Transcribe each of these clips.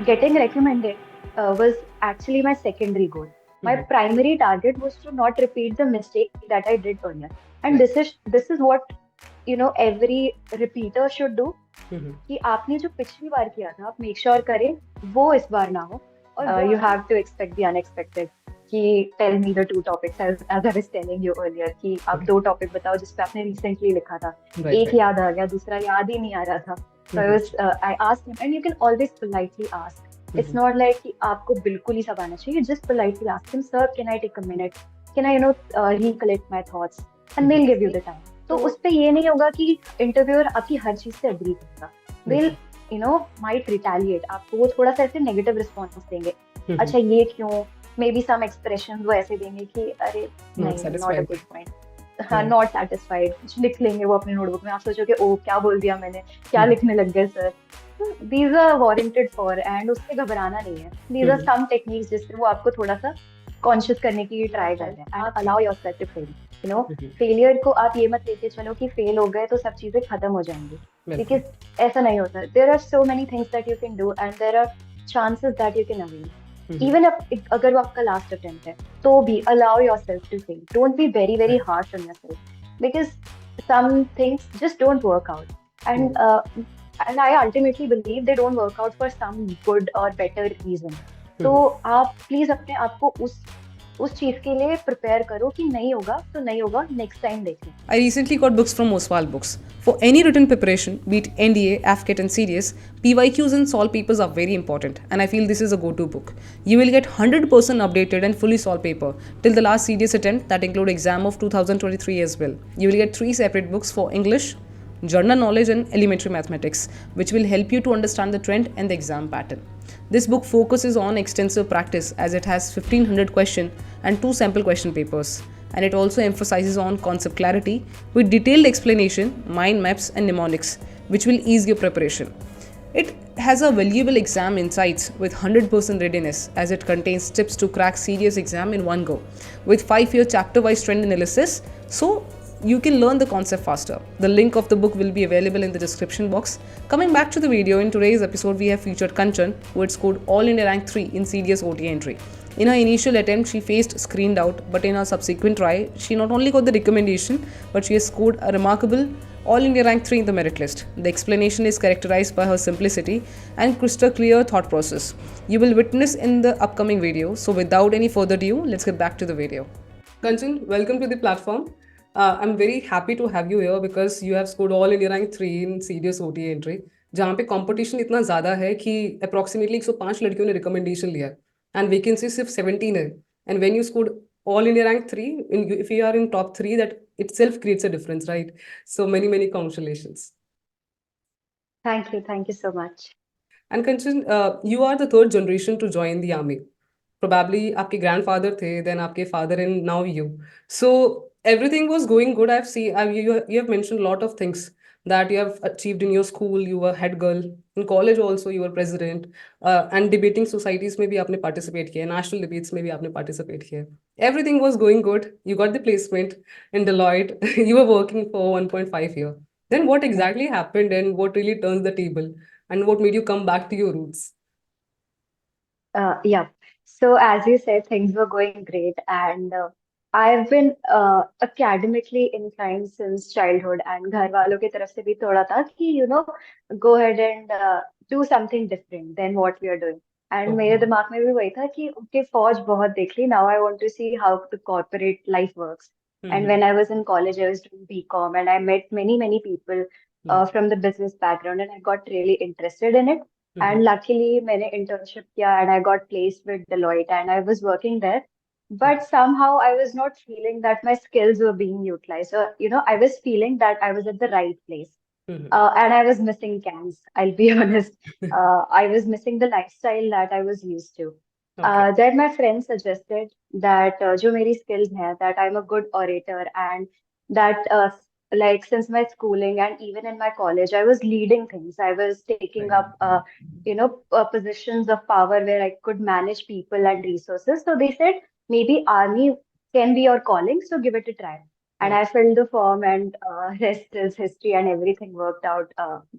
getting recommended was actually my secondary goal. My Mhm. primary target was to not repeat the mistake that I did earlier. And Right. this is what every repeater should do. Mhm. कि आपने जो पिछली बार किया था आप make sure करें वो इस बार ना हो. और you have to expect the unexpected. कि tell me the two topics as I was telling you earlier कि आप Okay. दो टॉपिक बताओ जिस पे आपने रिसेंटली लिखा था. Right, एक right. याद आ गया दूसरा याद ही नहीं आ रहा था. So I Mhm. was I asked him and you can always politely ask. It's Mhm. not like कि आपको बिल्कुल ही सब आना चाहिए. Just politely ask him, sir, can I take a minute? Can I recollect my thoughts? And Mhm. they'll give you the time. तो उस पे ये नहीं होगा कि इंटरव्यूअर आपकी हर चीज से एग्री करेगा. They'll बिल्कुल. might retaliate. आपको वो थोड़ा सा ऐसे नेगेटिव रिस्पॉन्स देंगे. Mhm. अच्छा ये क्यों. मे बी सम एक्सप्रेशन वो ऐसे देंगे कि अरे Not नहीं not a satisfied. Good point. हाँ Right. नॉट सेटिस्फाइड कुछ लिख लेंगे वो अपने नोटबुक में. आप सोचोगे ओ क्या बोल दिया मैंने क्या Mhm. लिखने लग गए sir. These are warranted for and उससे घबराना नहीं है. These are Mhm. Some techniques जिससे वो आपको थोड़ा सा कॉन्शियस करने की ट्राई कर रहे हैं. And allow yourself to fail. Mhm. Failure को आप ये मत लेके चलो कि फेल हो गए तो सब चीजें खत्म हो जाएंगी. बिल्कुल. बिकॉज ऐसा नहीं होता. There are so many things that you can do and there are chances that you can avail. Mhm. Even अगर वो आपका लास्ट अटेम्प्ट है तो भी allow yourself to fail. Don't be very very Right. Harsh on yourself because some things just don't work out. Mhm. And I ultimately believe they don't work out for some good or better reason. तो Mhm. आप please अपने आप को उस चीज के लिए prepare करो कि नहीं होगा तो नहीं होगा नेक्स्ट टाइम देख लेंगे. I recently got books from Oswald Books. For any written preparation, be it NDA, AFCET, and CDS, PYQs and solve papers are very important, and I feel this is a go-to book. You will get 100% updated and fully solved paper till the last CDS attempt that include exam of 2023 as well. You will get 3 separate books for English, general knowledge, and elementary mathematics, which will help you to understand the trend and the exam pattern. This book focuses on extensive practice as it has 1500 question and 2 sample question papers, and it also emphasizes on concept clarity with detailed explanation, mind maps, and mnemonics, which will ease your preparation. It has a valuable exam insights with 100% readiness as it contains tips to crack serious exam in one go with 5-year chapter wise trend analysis, so you can learn the concept faster. The link of the book will be available in the description box. Coming back to the video, in today's episode we have featured Kanchan, who had scored All India Rank 3 in CDS OT entry. In her initial attempt, she faced screened out, but in her subsequent try, she not only got the recommendation, but she has scored a remarkable All India Rank 3 in the merit list. The explanation is characterized by her simplicity and crystal clear thought process. You will witness in the upcoming video. So, without any further ado, let's get back to the video. Kanchan, welcome to the platform. I'm very happy to have you here because you have scored All India Rank 3 in serious OTA entry, जहाँ पे competition इतना ज़्यादा है कि approximately 105 लड़कियों ने recommendation लिया है एंड वैकेंसी सिर्फ 17 है. And when you scored All India Rank 3, if you are in top 3, that itself creates a difference, right? So many congratulations. Thank you so much. And Kanchan, you are the third generation to join the army. Probably आपके grandfather थे, then आपके father and now you. So everything was going good. I've seen you have mentioned a lot of things that you have achieved in your school. You were head girl in college also. You were president and debating societies में भी आपने participate किया, national debates में भी आपने participate किया. Everything was going good. You got the placement in Deloitte. You were working for 1.5 year. Then what exactly happened and what really turns the table and what made you come back to your roots? Yeah. So as you said, things were going great, and I've been academically inclined since childhood, and घर वालों की तरफ से भी थोड़ा था कि go ahead and do something different than what we are doing. And Okay. मेरे दिमाग में भी वही था कि okay फौज बहुत देख ली, now I want to see how the corporate life works. And Mm-hmm. when I was in college, I was doing BCom, and I met many people Right. from the business background, and I got really interested in it. Mm-hmm. And luckily मैंने internship किया and I got placed with Deloitte and I was working there. Okay. But somehow I was not feeling that my skills were being utilized. So, I was feeling that I was at the right place. Mm-hmm. And I was missing cans, I'll be honest. I was missing the lifestyle that I was used to. Okay. Then my friend suggested that जो मेरी skills हैं, that I'm a good orator and that like since my schooling and even in my college, I was leading things. I was taking Right. up positions of power where I could manage people and resources. So they said maybe army can be your calling, so give it a try. And Right. I filled the form, and rest is history, and everything worked out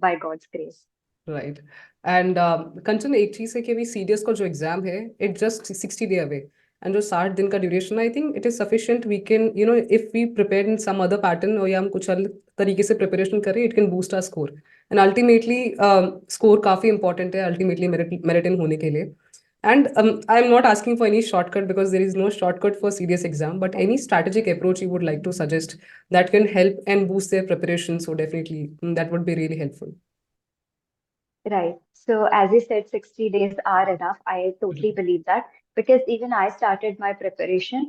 by God's grace. Right and Kanchan, एक चीज है कि अभी CDS का जो exam है, it just 60 day away, and जो 60 दिन का duration, I think it is sufficient. We can if we prepare in some other pattern, और या हम कुछ अलग तरीके से प्रिपरेशन करें, it can boost our score. And ultimately score काफी इंपॉर्टेंट है अल्टीमेटली मेरिट इन होने के लिए। And I am not asking for any shortcut because there is no shortcut for serious exam, but any strategic approach you would like to suggest that can help and boost their preparation. So definitely that would be really helpful. Right. So as you said, 60 days are enough. I totally Mhm. believe that because even I started my preparation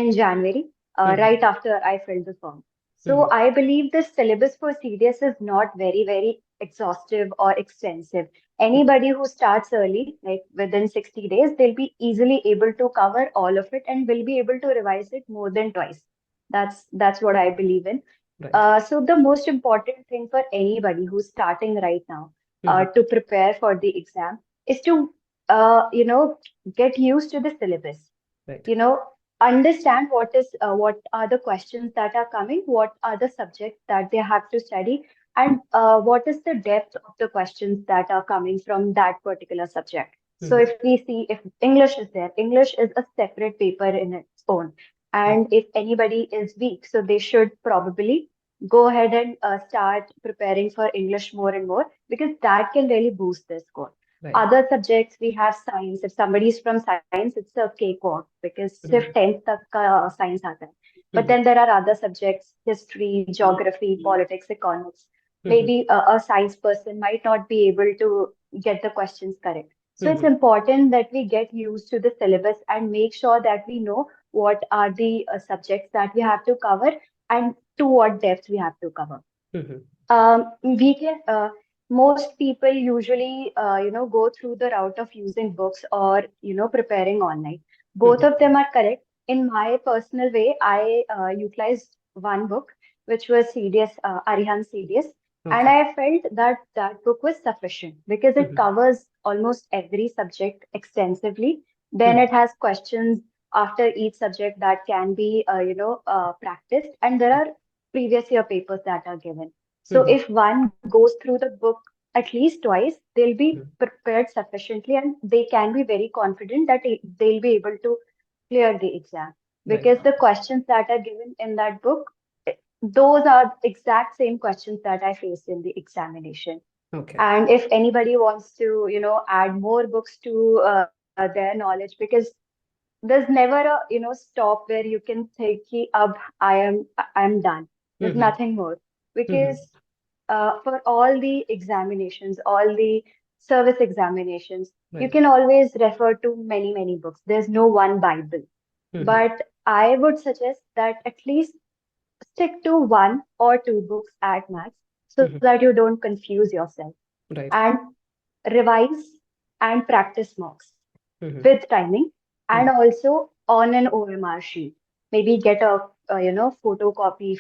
in January, right Mhm. after I filled the form. So Mhm. I believe the syllabus for CDS is not very, very exhaustive or extensive. Anybody who starts early, like within 60 days, they'll be easily able to cover all of it and will be able to revise it more than twice. That's what I believe in. Right. So the most important thing for anybody who's starting right now Mhm. to prepare for the exam is to get used to the syllabus. Right. You know, understand what are the questions that are coming, what are the subjects that they have to study, and what is the depth of the questions that are coming from that particular subject. So Mhm. if we see if English is there, English is a separate paper in its own. Right. And if anybody is weak, so they should probably go ahead and start preparing for English more and more because that can really boost their score. Right. Other subjects, we have science. If somebody is from science, it's a cakewalk because सिर्फ Mhm. 10th तक का science आता है. But Mhm. then there are other subjects, history, geography, politics, economics. Mhm. Maybe a science person might not be able to get the questions correct. So it's Mhm. important that we get used to the syllabus and make sure that we know what are the subjects that we have to cover and to what depth we have to cover. Mhm. We can, most people usually, go through the route of using books or, preparing online. Both Mhm. of them are correct. In my personal way, I utilized one book, which was CDS, Arihan CDS, and Okay. I felt that that book was sufficient because it Mhm. covers almost every subject extensively. Then Mhm. it has questions after each subject that can be, practiced, and there are previous year papers that are given. So Mhm. if one goes through the book at least twice, they'll be Mhm. prepared sufficiently and they can be very confident that they'll be able to clear the exam. Right. Because the questions that are given in that book, those are exact same questions that I faced in the examination. Okay. And if anybody wants to, add more books to their knowledge, because there's never a stop where you can think ki, ab I'm done. There's Mhm. nothing more because Mhm. for all the examinations, all the service examinations, you Right. can always refer to many books. There's no one Bible, Mhm. but I would suggest that at least stick to one or two books at max so Mhm. that you don't confuse yourself Right. and revise and practice mocks Mhm. with timing and Mhm. also on an OMR sheet. Maybe get a photocopy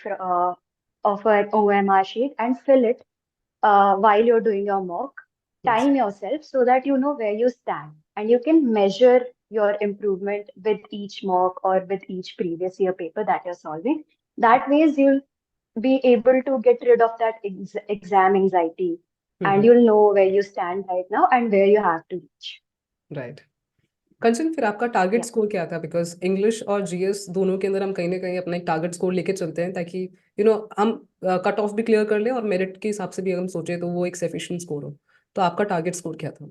of an OMR sheet and fill it while you're doing your mock. Yes. Time yourself so that you know where you stand and you can measure your improvement with each mock or with each previous year paper that you're solving. That ways you'll be able to get rid of that exam anxiety and Mhm. you'll know where you stand right now and where you have to reach. Right. Kanchan, फिर आपका target Yeah. Score क्या था? Because English और GS दोनों के अंदर हम कहीं ना कहीं अपना एक टारगेट स्कोर लेके चलते हैं, ताकि हम कट ऑफ भी क्लियर कर लें और मेरिट के हिसाब से भी अगर हम सोचें तो वो एक सफिशिएंट स्कोर हो। तो आपका टारगेट स्कोर क्या था?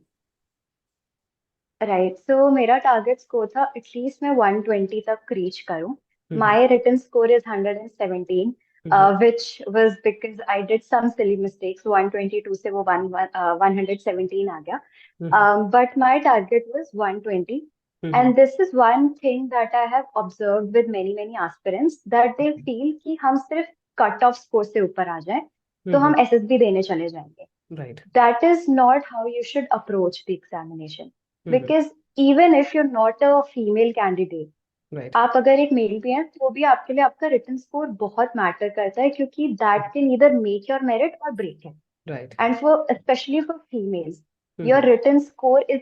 राइट सो मेरा टारगेट स्कोर था एटलीस्ट मैं 120 तक रीच करूं. Hmm. My written score is 117 hmm. which was because I did some silly mistakes. 122 से वो 117 आ गया. हम्म। But my target was 120. Hmm. And this is one thing that I have observed with many aspirants that they feel कि हम सिर्फ cut off score से ऊपर आ जाएं तो हम्म। हम एसएसबी देने चले जाएंगे. Right. That is not how you should approach the examination. Hmm. Because even if you're not a female candidate, right. आप अगर एक मेल भी हैं तो भी आपके लिए आपका रिटन स्कोर बहुत मैटर करता है क्योंकि that can either make your merit or break it. Right. And for specially for females your hmm. Written score is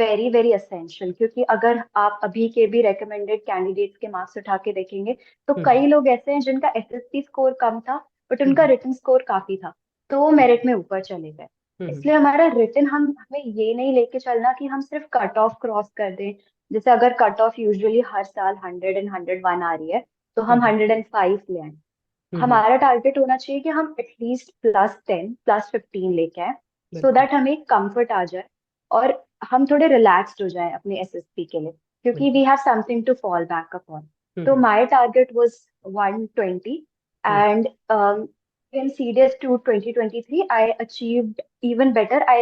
very essential क्योंकि अगर आप अभी के भी रिकमेंडेड कैंडिडेट्स के मार्क्स उठा के देखेंगे तो हम्म। कई लोग ऐसे हैं जिनका एसएससी स्कोर कम था बट उनका हम्म। रिटन स्कोर काफी था तो वो मेरिट में ऊपर चले गए. इसलिए हमारा रिटन हमें ये नहीं लेके चलना कि हम सिर्फ कट ऑफ क्रॉस कर दें। जैसे अगर कट ऑफ यूजुअली हर साल 100 एंड 101 आ रही है, तो हम 105 ले आए। हमारा टारगेट होना चाहिए कि हम एटलीस्ट +10 +15 लेके आए, सो बिल्कुल। दैट हमें कंफर्ट आ जाए और हम थोड़े रिलैक्स्ड हो जाए अपने एसएसपी के लिए, क्योंकि बिल्कुल। We have something to fall back upon. तो hmm. My target was 120, hmm. And in CDS to 2023 I achieved even better. I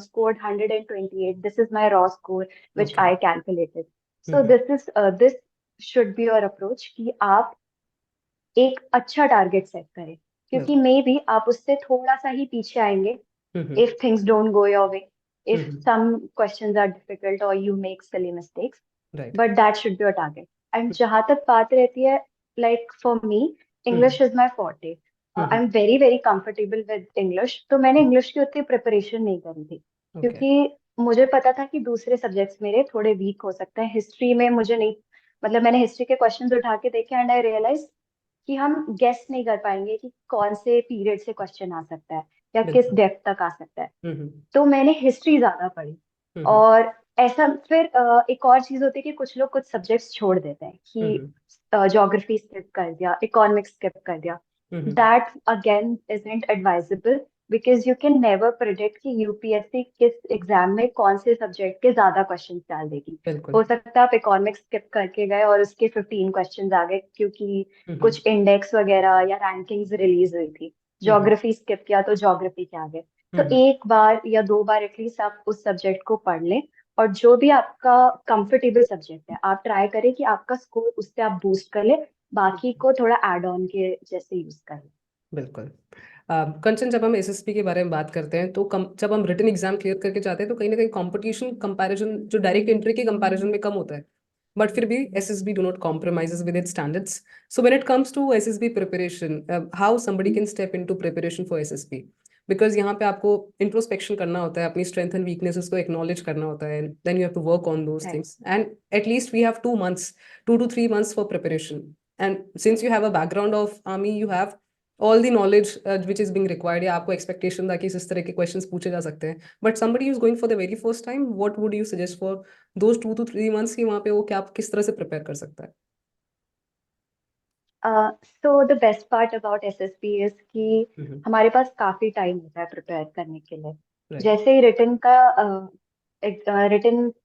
scored 128. This is my raw score which okay. I calculated. So hmm. this should be your approach कि आप एक अच्छा target set करें, क्योंकि बिल्कुल। May be आप उससे थोड़ा सा ही पीछे आएंगे हम्म। if things don't go your way, if hmm. some questions are difficult or you make silly mistakes, right. but that should be your target. And जहाँ तक बात रहती है, like for me, hmm. English is my forte. Hmm. I'm very very comfortable with English, तो मैंने English की उतनी preparation नहीं करी थी, ओके। क्योंकि मुझे पता था कि दूसरे सब्जेक्ट्स मेरे थोड़े वीक हो सकते हैं। हिस्ट्री में मुझे नहीं, मतलब मैंने हिस्ट्री के क्वेश्चंस उठा के देखे एंड आई रियलाइज कि हम गेस नहीं कर पाएंगे कि कौन से पीरियड से क्वेश्चन आ सकता है या किस बिल्कुल। डेप्थ तक आ सकता है। हम्म। तो मैंने हिस्ट्री ज्यादा पढ़ी। हम्म। और ऐसा फिर एक और चीज होती है कि कुछ लोग कुछ सब्जेक्ट्स छोड़ देते हैं कि हम्म। ज्योग्राफी स्किप कर दिया, इकोनॉमिक्स स्किप कर दिया। Hmm. That again isn't advisable, because you can never predict कि यूपीएससी किस एग्जाम में कौन से सब्जेक्ट के ज्यादा क्वेश्चन डाल देगी। बिल्कुल। हो सकता है आप इकोनॉमिक्स स्किप करके गए और उसके 15 क्वेश्चन आ गए क्योंकि हम्म। कुछ इंडेक्स वगैरह या रैंकिंग्स रिलीज हुई थी। हम्म। ज्योग्राफी स्किप किया तो ज्योग्राफी के आ गए। तो हम्म। एक बार या दो बार एटलीस्ट आप उस सब्जेक्ट को पढ़ लें, और जो भी आपका कंफर्टेबल सब्जेक्ट है आप ट्राई करें कि आपका स्कोर उससे आप बूस्ट कर ले, बाकी को थोड़ा एड ऑन के जैसे यूज करें। बिल्कुल। कंचन, जब हम एसएसपी के बारे में बात करते हैं तो जब हम रिटन एग्जाम क्लियर करके जाते हैं तो कहीं ना कहीं कंपटीशन कंपैरिजन जो डायरेक्ट एंट्री के कंपैरिजन में कम होता है, बट फिर भी SSB do not compromises with its standards. So when it comes to SSB preparation, how somebody can step into preparation for SSB? Because यहाँ पे आपको इंट्रोस्पेक्शन करना होता है, अपनी स्ट्रेंथ एंड वीकनेसेस को एक्नॉलेज करना होता है, then you have to work on those Right. Things, and at least we have 2 months, 2 to 3 months for preparation. And since you have a background of army, you have all the knowledge which is being required, या आपको expectation था कि इस तरह के questions पूछे जा सकते हैं, but somebody who is going for the very first time, what would you suggest for those 2 to 3 months कि वहाँ पे वो क्या किस तरह से prepare कर सकता है? So the best part about SSB is कि हम्म। हमारे पास काफी टाइम होता है प्रिपेयर करने के लिए। राइट। जैसे ही रिटन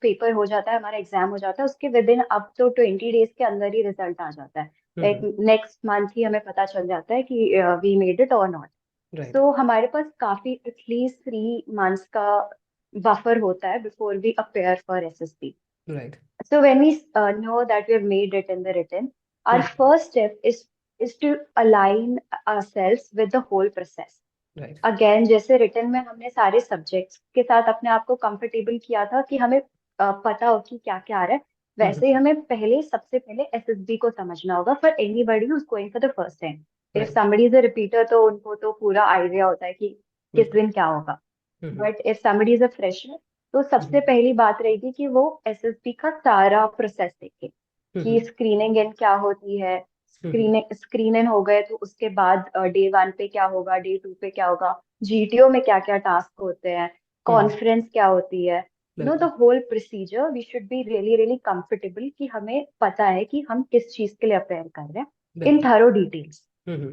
पेपर हो जाता है, हमारा एग्जाम हो जाता है, उसके विद इन अप तो 20 डेज के अंदर ही रिजल्ट आ जाता है। लाइक हम्म। नेक्स्ट मंथ ही हमें पता चल जाता है कि वी मेड इट और नॉट। राइट। सो हमारे पास काफी एटलीस्ट 3 मंथ्स का बफर होता है before we appear for SSB. Right. So when we know that we have made it in the written, our first step is to align ourselves with the whole process. Right. Again, जैसे written में हमने सारे subjects के साथ अपने आप को comfortable किया था कि हमें पता हो कि क्या क्या आ रहा है, वैसे ही हमें सबसे पहले एसएसबी को समझना होगा for anybody who is going for the first time. If right. Somebody is a repeater तो उनको तो पूरा आइडिया होता है कि किस बिल्कुल। दिन क्या होगा। Hmm. But if somebody is a fresher, तो सबसे पहली बात रहेगी कि वो एसएसबी का सारा प्रोसेस देखे कि स्क्रीनिंग इन क्या होती है। स्क्रीन इन हो गए तो उसके बाद डे 1 पे क्या होगा, डे 2 पे क्या होगा, जीटीओ में क्या क्या टास्क होते हैं, कॉन्फ्रेंस क्या होती है, द बिल्कुल। Whole procedure we should be really really comfortable कि हमें पता है कि हम किस चीज के लिए अपेयर कर रहे हैं इन बिल्कुल। Thorough details. Hmm.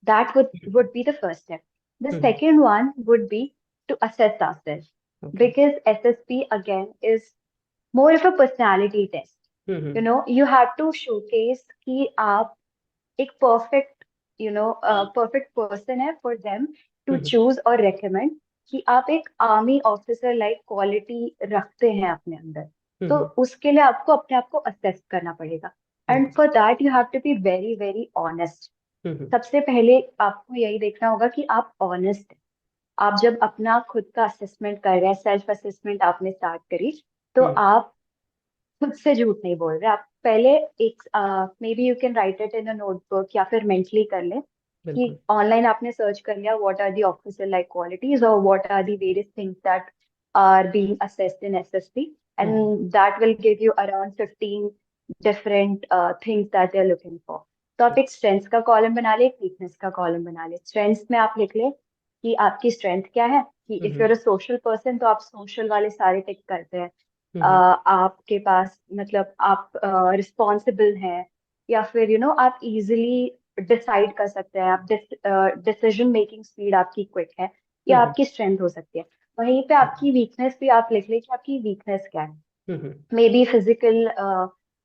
That would be the first step. The hmm. second one would be to assess ourselves, okay. because SSP again is more of a personality test. You hmm. know, you have to showcase कि आप एक perfect, perfect person है for them to hmm. choose or recommend, कि आप एक army officer like quality रखते हैं अपने अंदर। तो हम्म। उसके लिए आपको अपने आप को असेस करना पड़ेगा, एंड बिल्कुल। For that you have to be very very honest. Hmm. सबसे पहले आपको यही देखना होगा कि आप ऑनेस्ट हैं। आप जब अपना खुद का असेसमेंट कर रहे हैं, सेल्फ असेसमेंट आपने स्टार्ट करी, तो हम्म। आप खुद से झूठ नहीं बोल रहे। आप पहले एक may be you can write it in a notebook या फिर मेंटली कर ले कि बिल्कुल। ऑनलाइन आपने सर्च कर लिया what are the officer like qualities और what are the various things that are being assessed in SSP, and hmm. That will give you around 15 different things that they are looking for. तो आप एक strengths का column बना ले, एक weakness का column बना ले। स्ट्रेंथ्स में आप लिख ले कि आपकी स्ट्रेंथ क्या है, कि if you are a social person तो आप सोशल वाले सारे टिक करते हैं। आपके पास मतलब आप रिस्पॉन्सिबल हैं, या फिर आप इजीली डिसाइड कर सकते हैं, आप डिसीजन मेकिंग स्पीड आपकी क्विक है, ये आपकी स्ट्रेंथ हो सकती है। वहीं पे आपकी वीकनेस भी आप लिख लें कि आपकी वीकनेस क्या है। मे बी फिजिकल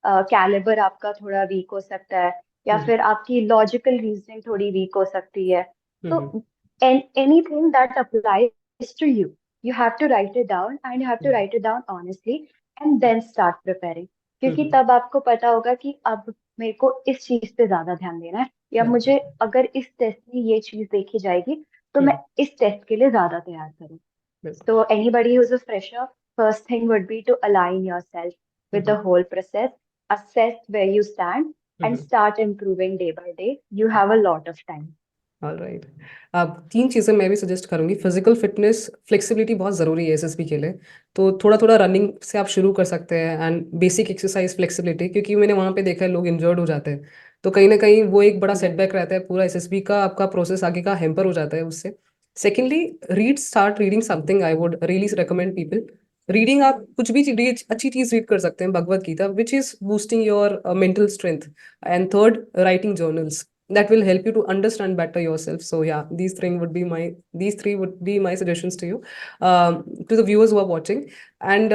कैलिबर आपका थोड़ा वीक हो सकता है, या फिर आपकी लॉजिकल रीजनिंग थोड़ी वीक हो सकती है। तो anything that applies to you, you have to write it down, and you have to write it down honestly, and then start preparing. क्योंकि तब आपको पता होगा कि अब मेरे को इस चीज पे ज्यादा ध्यान देना है, या मुझे अगर इस टेस्ट में ये चीज देखी जाएगी तो मैं इस टेस्ट के लिए ज्यादा तैयार करूँ. So anybody who's a fresher, first thing would be to align yourself with the whole process, assess where you stand, and start improving day by day. You have a lot of time. Alright. अब 3 चीज़ें मैं भी suggest करूँगी. Physical fitness, flexibility बहुत ज़रूरी है SSB के लिए. तो थोड़ा-थोड़ा रनिंग से आप शुरू कर सकते हैं एंड बेसिक एक्सरसाइज फ्लेक्सिबिलिटी, क्योंकि मैंने वहाँ पे देखा है लोग इंजर्ड हो जाते हैं. तो कहीं न कहीं वो एक बड़ा सेटबैक रहता है. पूरा एसएसबी का आपका प्रोसेस आगे का हैम्पर हो जाता है उससे. Secondly, start reading something. I would really recommend people reading. आप कुछ भी अच्छी चीज़ रीड कर सकते हैं, Bhagavad Gita, which is boosting your mental strength. And third, writing journals that will help you to understand better yourself. So yeah, these three would be my suggestions to you, to the viewers who are watching. And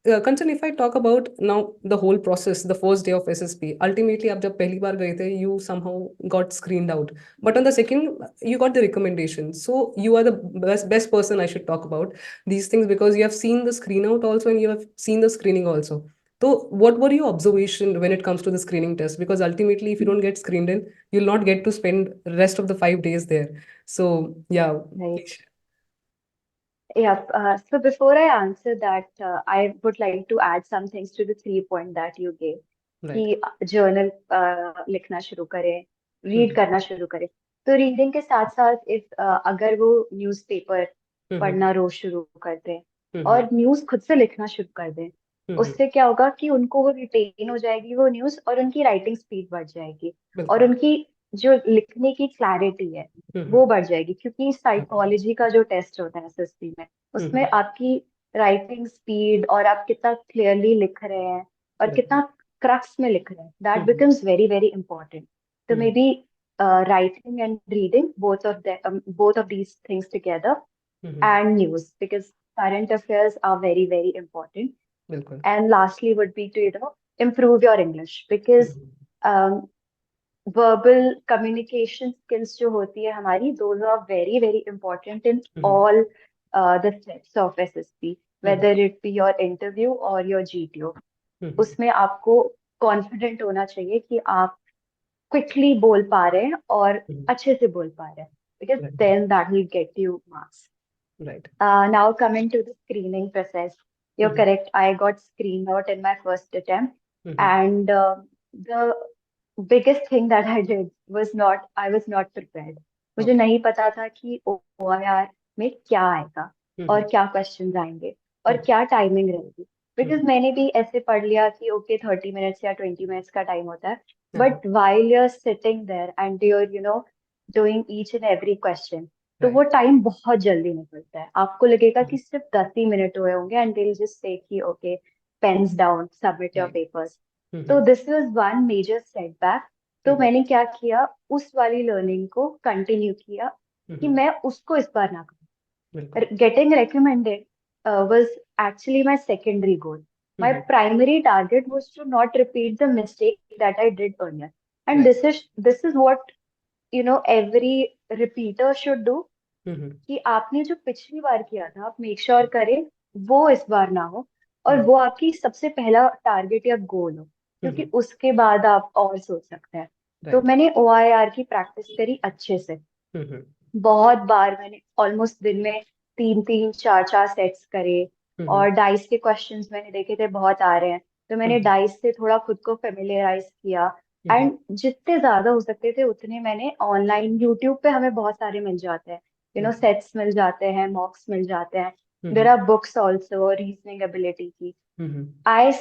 Kanchan, if I talk about now the whole process, the first day of SSP, ultimately आप जब पहली बार गए थे, you somehow got screened out, but on the second you got the recommendation. So you are the best person I should talk about these things, because you have seen the screen out also and you have seen the screening also. So what were your observation when it comes to the screening test? Because ultimately, if you don't get screened in, you'll not get to spend rest of the 5 days there. So yeah. Right. Yeah. So before I answer that, I would like to add some things to the 3 point that you gave. Right. कि journal लिखना शुरू करें, read करना शुरू करें. तो reading के साथ साथ इफ अगर वो न्यूज़पेपर पढ़ना रोज शुरू कर दें और न्यूज़ खुद से लिखना शुरू कर दें, उससे क्या होगा कि उनको वो रिटेन हो जाएगी वो न्यूज़, और उनकी राइटिंग स्पीड बढ़ जाएगी, और उनकी जो लिखने की क्लैरिटी है वो बढ़ जाएगी. क्योंकि साइकोलॉजी का जो टेस्ट होता है एसएसपी में, उसमें आपकी राइटिंग स्पीड और आप कितना क्लियरली लिख रहे हैं और कितना क्रक्स में लिख रहे हैं, that becomes very very important. तो maybe writing and reading, both of these things together, and news, because current affairs are very very important. बिल्कुल. And lastly would be to improve your English, because um, verbal communication skills जो होती है हमारी, those are very very important in all the steps of SSP, whether it be your interview or your GTO. उसमें आपको confident होना चाहिए कि आप क्विकली बोल पा रहे हैं और अच्छे से बोल पा रहे हैं, because then that will get you marks. Right. Now coming to the screening process, you're correct. I got screened out in my first attempt, and the biggest thing that I did was I was not prepared. मुझे नहीं पता था कि OIR में क्या आएगा और क्या क्वेश्चंस आएंगे और क्या टाइमिंग रहेगी. बिकॉज मैंने भी ऐसे पढ़ लिया कि ओके 30 मिनट्स या 20 मिनट्स का टाइम होता है, but while you are sitting there and you're doing each and every question, तो वो टाइम बहुत जल्दी निकलता है. आपको लगेगा कि सिर्फ 10 ही मिनट हुए होंगे, and they will just say कि okay pens down, submit your papers. तो this was one major setback. तो मैंने क्या किया, उस वाली लर्निंग को कंटिन्यू किया कि मैं उसको इस बार ना करूँ. Getting recommended was actually my secondary goal. My primary target was to not repeat the mistake that I did earlier. And this is what every repeater should do. कि आपने जो पिछली बार किया था आप मेक श्योर करें वो इस बार ना हो, और वो आपकी सबसे पहला टारगेट या गोल हो, क्योंकि उसके बाद आप और सोच सकते हैं. तो मैंने OIR की प्रैक्टिस करी अच्छे से. बहुत बार मैंने ऑलमोस्ट दिन में 3-3, 4-4 सेट्स करे, और डाइस के क्वेश्चंस मैंने देखे थे बहुत आ रहे हैं, तो मैंने डाइस से थोड़ा खुद को फेमिलियराइज किया. एंड जितने ज्यादा हो सकते थे उतने मैंने ऑनलाइन, यूट्यूब पे हमें बहुत सारे मिल जाते हैं, सेट्स मिल जाते हैं, मॉक्स मिल जाते हैं. There are books also reasoning ability की. I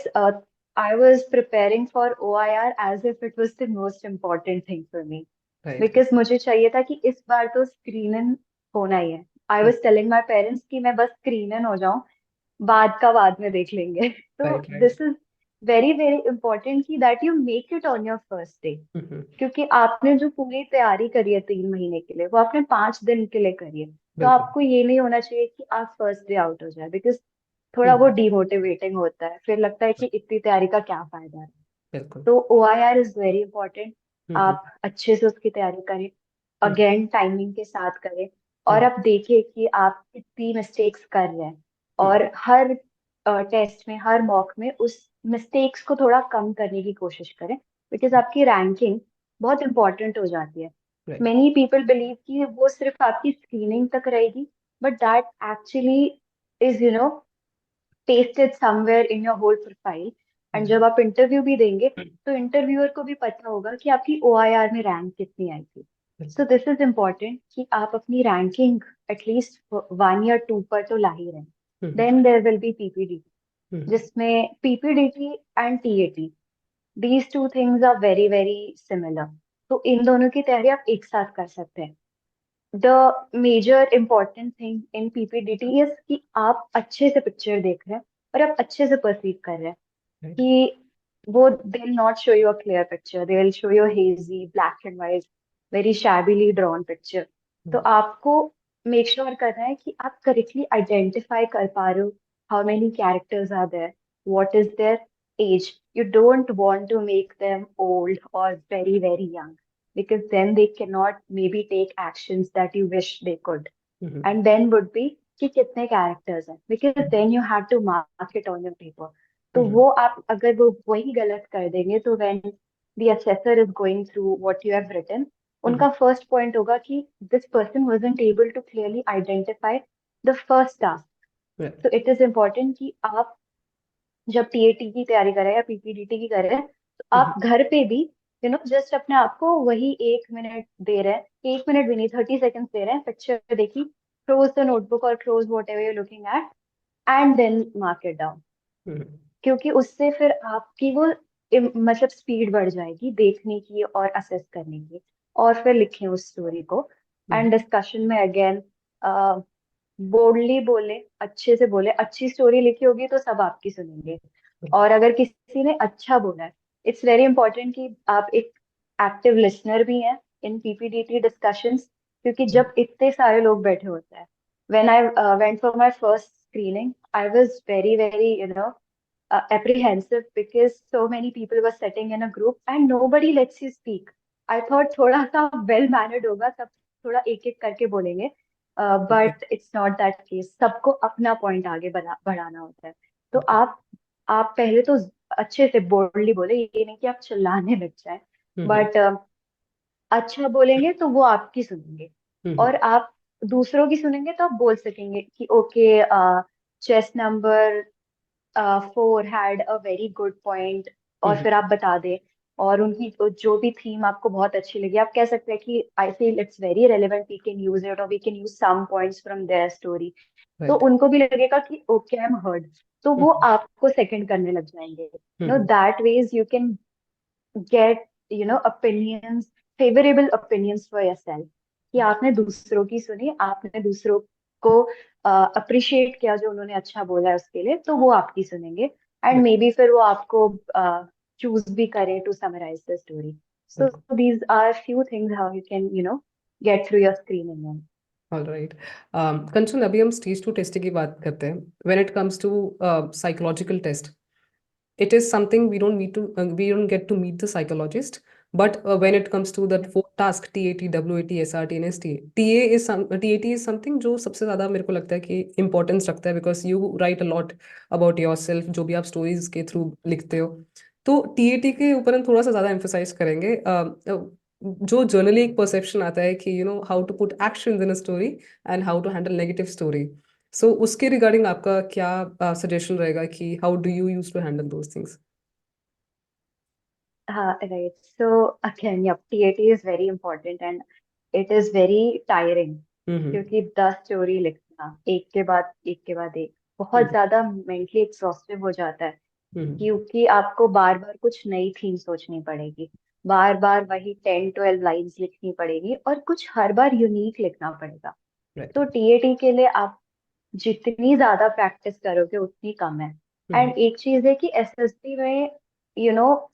I was preparing for OIR as if it was the most important thing for me, because मुझे चाहिए था कि इस बार तो स्क्रीनिंग होना ही है। I was telling my parents कि मैं बस स्क्रीन इन हो जाऊं, बाद का बाद में देख लेंगे। तो right right. This is very very important कि that you make it on your first day. क्योंकि आपने जो पूरी तैयारी करी है 3 महीने के लिए, वो आपने 5 दिन के लिए करी है। तो बिल्कुल। आपको ये नहीं होना चाहिए कि आप फर्स्ट डे आउट हो जाए, बिकॉज थोड़ा वो हम्म, डिमोटिवेटिंग होता है, फिर लगता है कि इतनी तैयारी का क्या फायदा है। बिल्कुल। तो OIR इज वेरी इंपॉर्टेंट। हम्म आप अच्छे से उसकी तैयारी करें, हम्म अगेन टाइमिंग के साथ करें, और हम्म आप देखिए कि आप कितनी मिस्टेक्स कर रहे हैं, हम्म और हर टेस्ट में, हर मॉक में उस मिस्टेक्स को थोड़ा कम करने की कोशिश करें, बिकॉज आपकी रैंकिंग बहुत इंपॉर्टेंट हो जाती है। राइट। मेनी पीपल बिलीव कि वो सिर्फ आपकी स्क्रीनिंग तक रहेगी, but that actually is pasted somewhere in your whole profile. And जब आप इंटरव्यू भी देंगे, तो इंटरव्यूअर को भी पता होगा कि आपकी OIR में रैंक कितनी आई थी। सो दिस इज इम्पोर्टेंट कि आप अपनी रैंकिंग एटलीस्ट 1 या 2 पर तो ला ही रहे। Then there will be PPDT, जिसमें PPDT and TAT, these two things are very very similar. तो इन दोनों की तैयारी आप एक साथ कर सकते हैं। The major important thing in PPDT is कि आप अच्छे से पिक्चर देख रहे हैं, और आप अच्छे से परसीव कर रहे हैं राइट। कि वो they will not show you a clear picture, they will show you hazy black and white, very shabbily drawn picture. तो आपको मेक श्योर करना है कि आप करेक्टली आइडेंटिफाई कर पा रहे हो how many characters are there, what is their age. You don't want to make them old or very very young, because then they cannot maybe take actions that you wish they could. And then would be कि कितने characters हैं, because then you have to mark it on your paper. तो वो आप अगर वो वही गलत कर देंगे, तो when the assessor is going through what you have written, उनका फर्स्ट पॉइंट होगा कि this person wasn't able to clearly identify the first task. तो it is important कि आप जब TAT की तैयारी करें या PPDT की करें, तो आप घर पे भी जस्ट अपने आप को वही 1 मिनट दे रहे हैं, 1 मिनट भी नहीं, 30 सेकेंड्स दे रहे हैं, पिक्चर देखी, क्लोज द नोटबुक और close whatever you're looking at, and then mark it down. क्योंकि उससे फिर आपकी वो मतलब स्पीड बढ़ जाएगी देखने की और असेस करने की, और फिर लिखें उस स्टोरी को। एंड डिस्कशन में अगेन बोल्डली बोले, अच्छे से बोले, अच्छी स्टोरी लिखी होगी तो सब आपकी सुनेंगे। और अगर किसी ने अच्छा बोला है, इट्स वेरी इंपॉर्टेंट कि आप एक एक्टिव लिसनर भी हैं इन PPDT डिस्कशंस, क्योंकि जब इतने सारे लोग बैठे होते हैं, when I went for my first screening, I was very very apprehensive, because so many people were sitting in a group and nobody lets you speak. I thought थोड़ा सा well mannered होगा, सब थोड़ा एक एक करके बोलेंगे, but it's not that case. सबको अपना पॉइंट आगे बढ़ाना होता है। तो आप पहले तो अच्छे से बोल्डली बोले, ये नहीं कि आप चिल्लाने लग जाए, बट अच्छा बोलेंगे तो वो आपकी सुनेंगे, और आप दूसरों की सुनेंगे तो आप बोल सकेंगे कि okay, chest number 4 had a very good point, और फिर आप बता दें। और उनकी जो भी थीम आपको बहुत अच्छी लगी, आप कह सकते हैं कि I feel it's very relevant, we can use it, और we can use some points from their story. तो राइट। उनको भी लगेगा कि ओके, आई एम हर्ड, तो वो आपको सेकंड करने लग जाएंगे। Know that ways you can gate opinions, favorable opinions for yourself, कि आपने दूसरों की सुनी, आपने दूसरों को अप्रिशिएट किया जो उन्होंने अच्छा बोला है उसके लिए, तो वो आपकी सुनेंगे। एंड मे बी फिर वो आपको चूज भी करें to summarise the story. So बिल्कुल। These are few things how you can get through your screening. All right. Kanchan, अभी हम स्टेज टू टेस्ट की बात करते हैं। When it comes to psychological test, it is something we don't get to meet the psychologist, but when it comes to that four task, TAT, WAT, SRT and STA, TAT is something जो सबसे ज़्यादा मेरे को लगता है कि importance रखता है, because you right a lot about your self, जो भी आप स्टोरीज के थ्रू लिखते हो। तो TAT के ऊपर हम थोड़ा सा ज़्यादा एम्फोसाइज करेंगे। जो जनरली एक परसेप्शन आता है कि how to put action in a story and how to handle negative story. So उसके रिगार्डिंग आपका क्या सजेशन रहेगा कि how do you use to handle those things? हाँ, right. So again, yup, TAT is very important and it is very tiring, hmm क्योंकि 10 story लिखना एक के बाद एक बहुत हम्म ज्यादा मेंटली एग्जॉस्टिव हो जाता है। हम्म क्योंकि आपको बार बार कुछ नई थीम सोचनी पड़ेगी, बार बार वही 10-12 लाइंस लिखनी पड़ेगी, और कुछ हर बार यूनिक लिखना पड़ेगा। राइट। तो टीएटी के लिए आप जितनी ज्यादा प्रैक्टिस करोगे उतनी कम है। हम्म। एंड एक चीज है कि एसएसबी में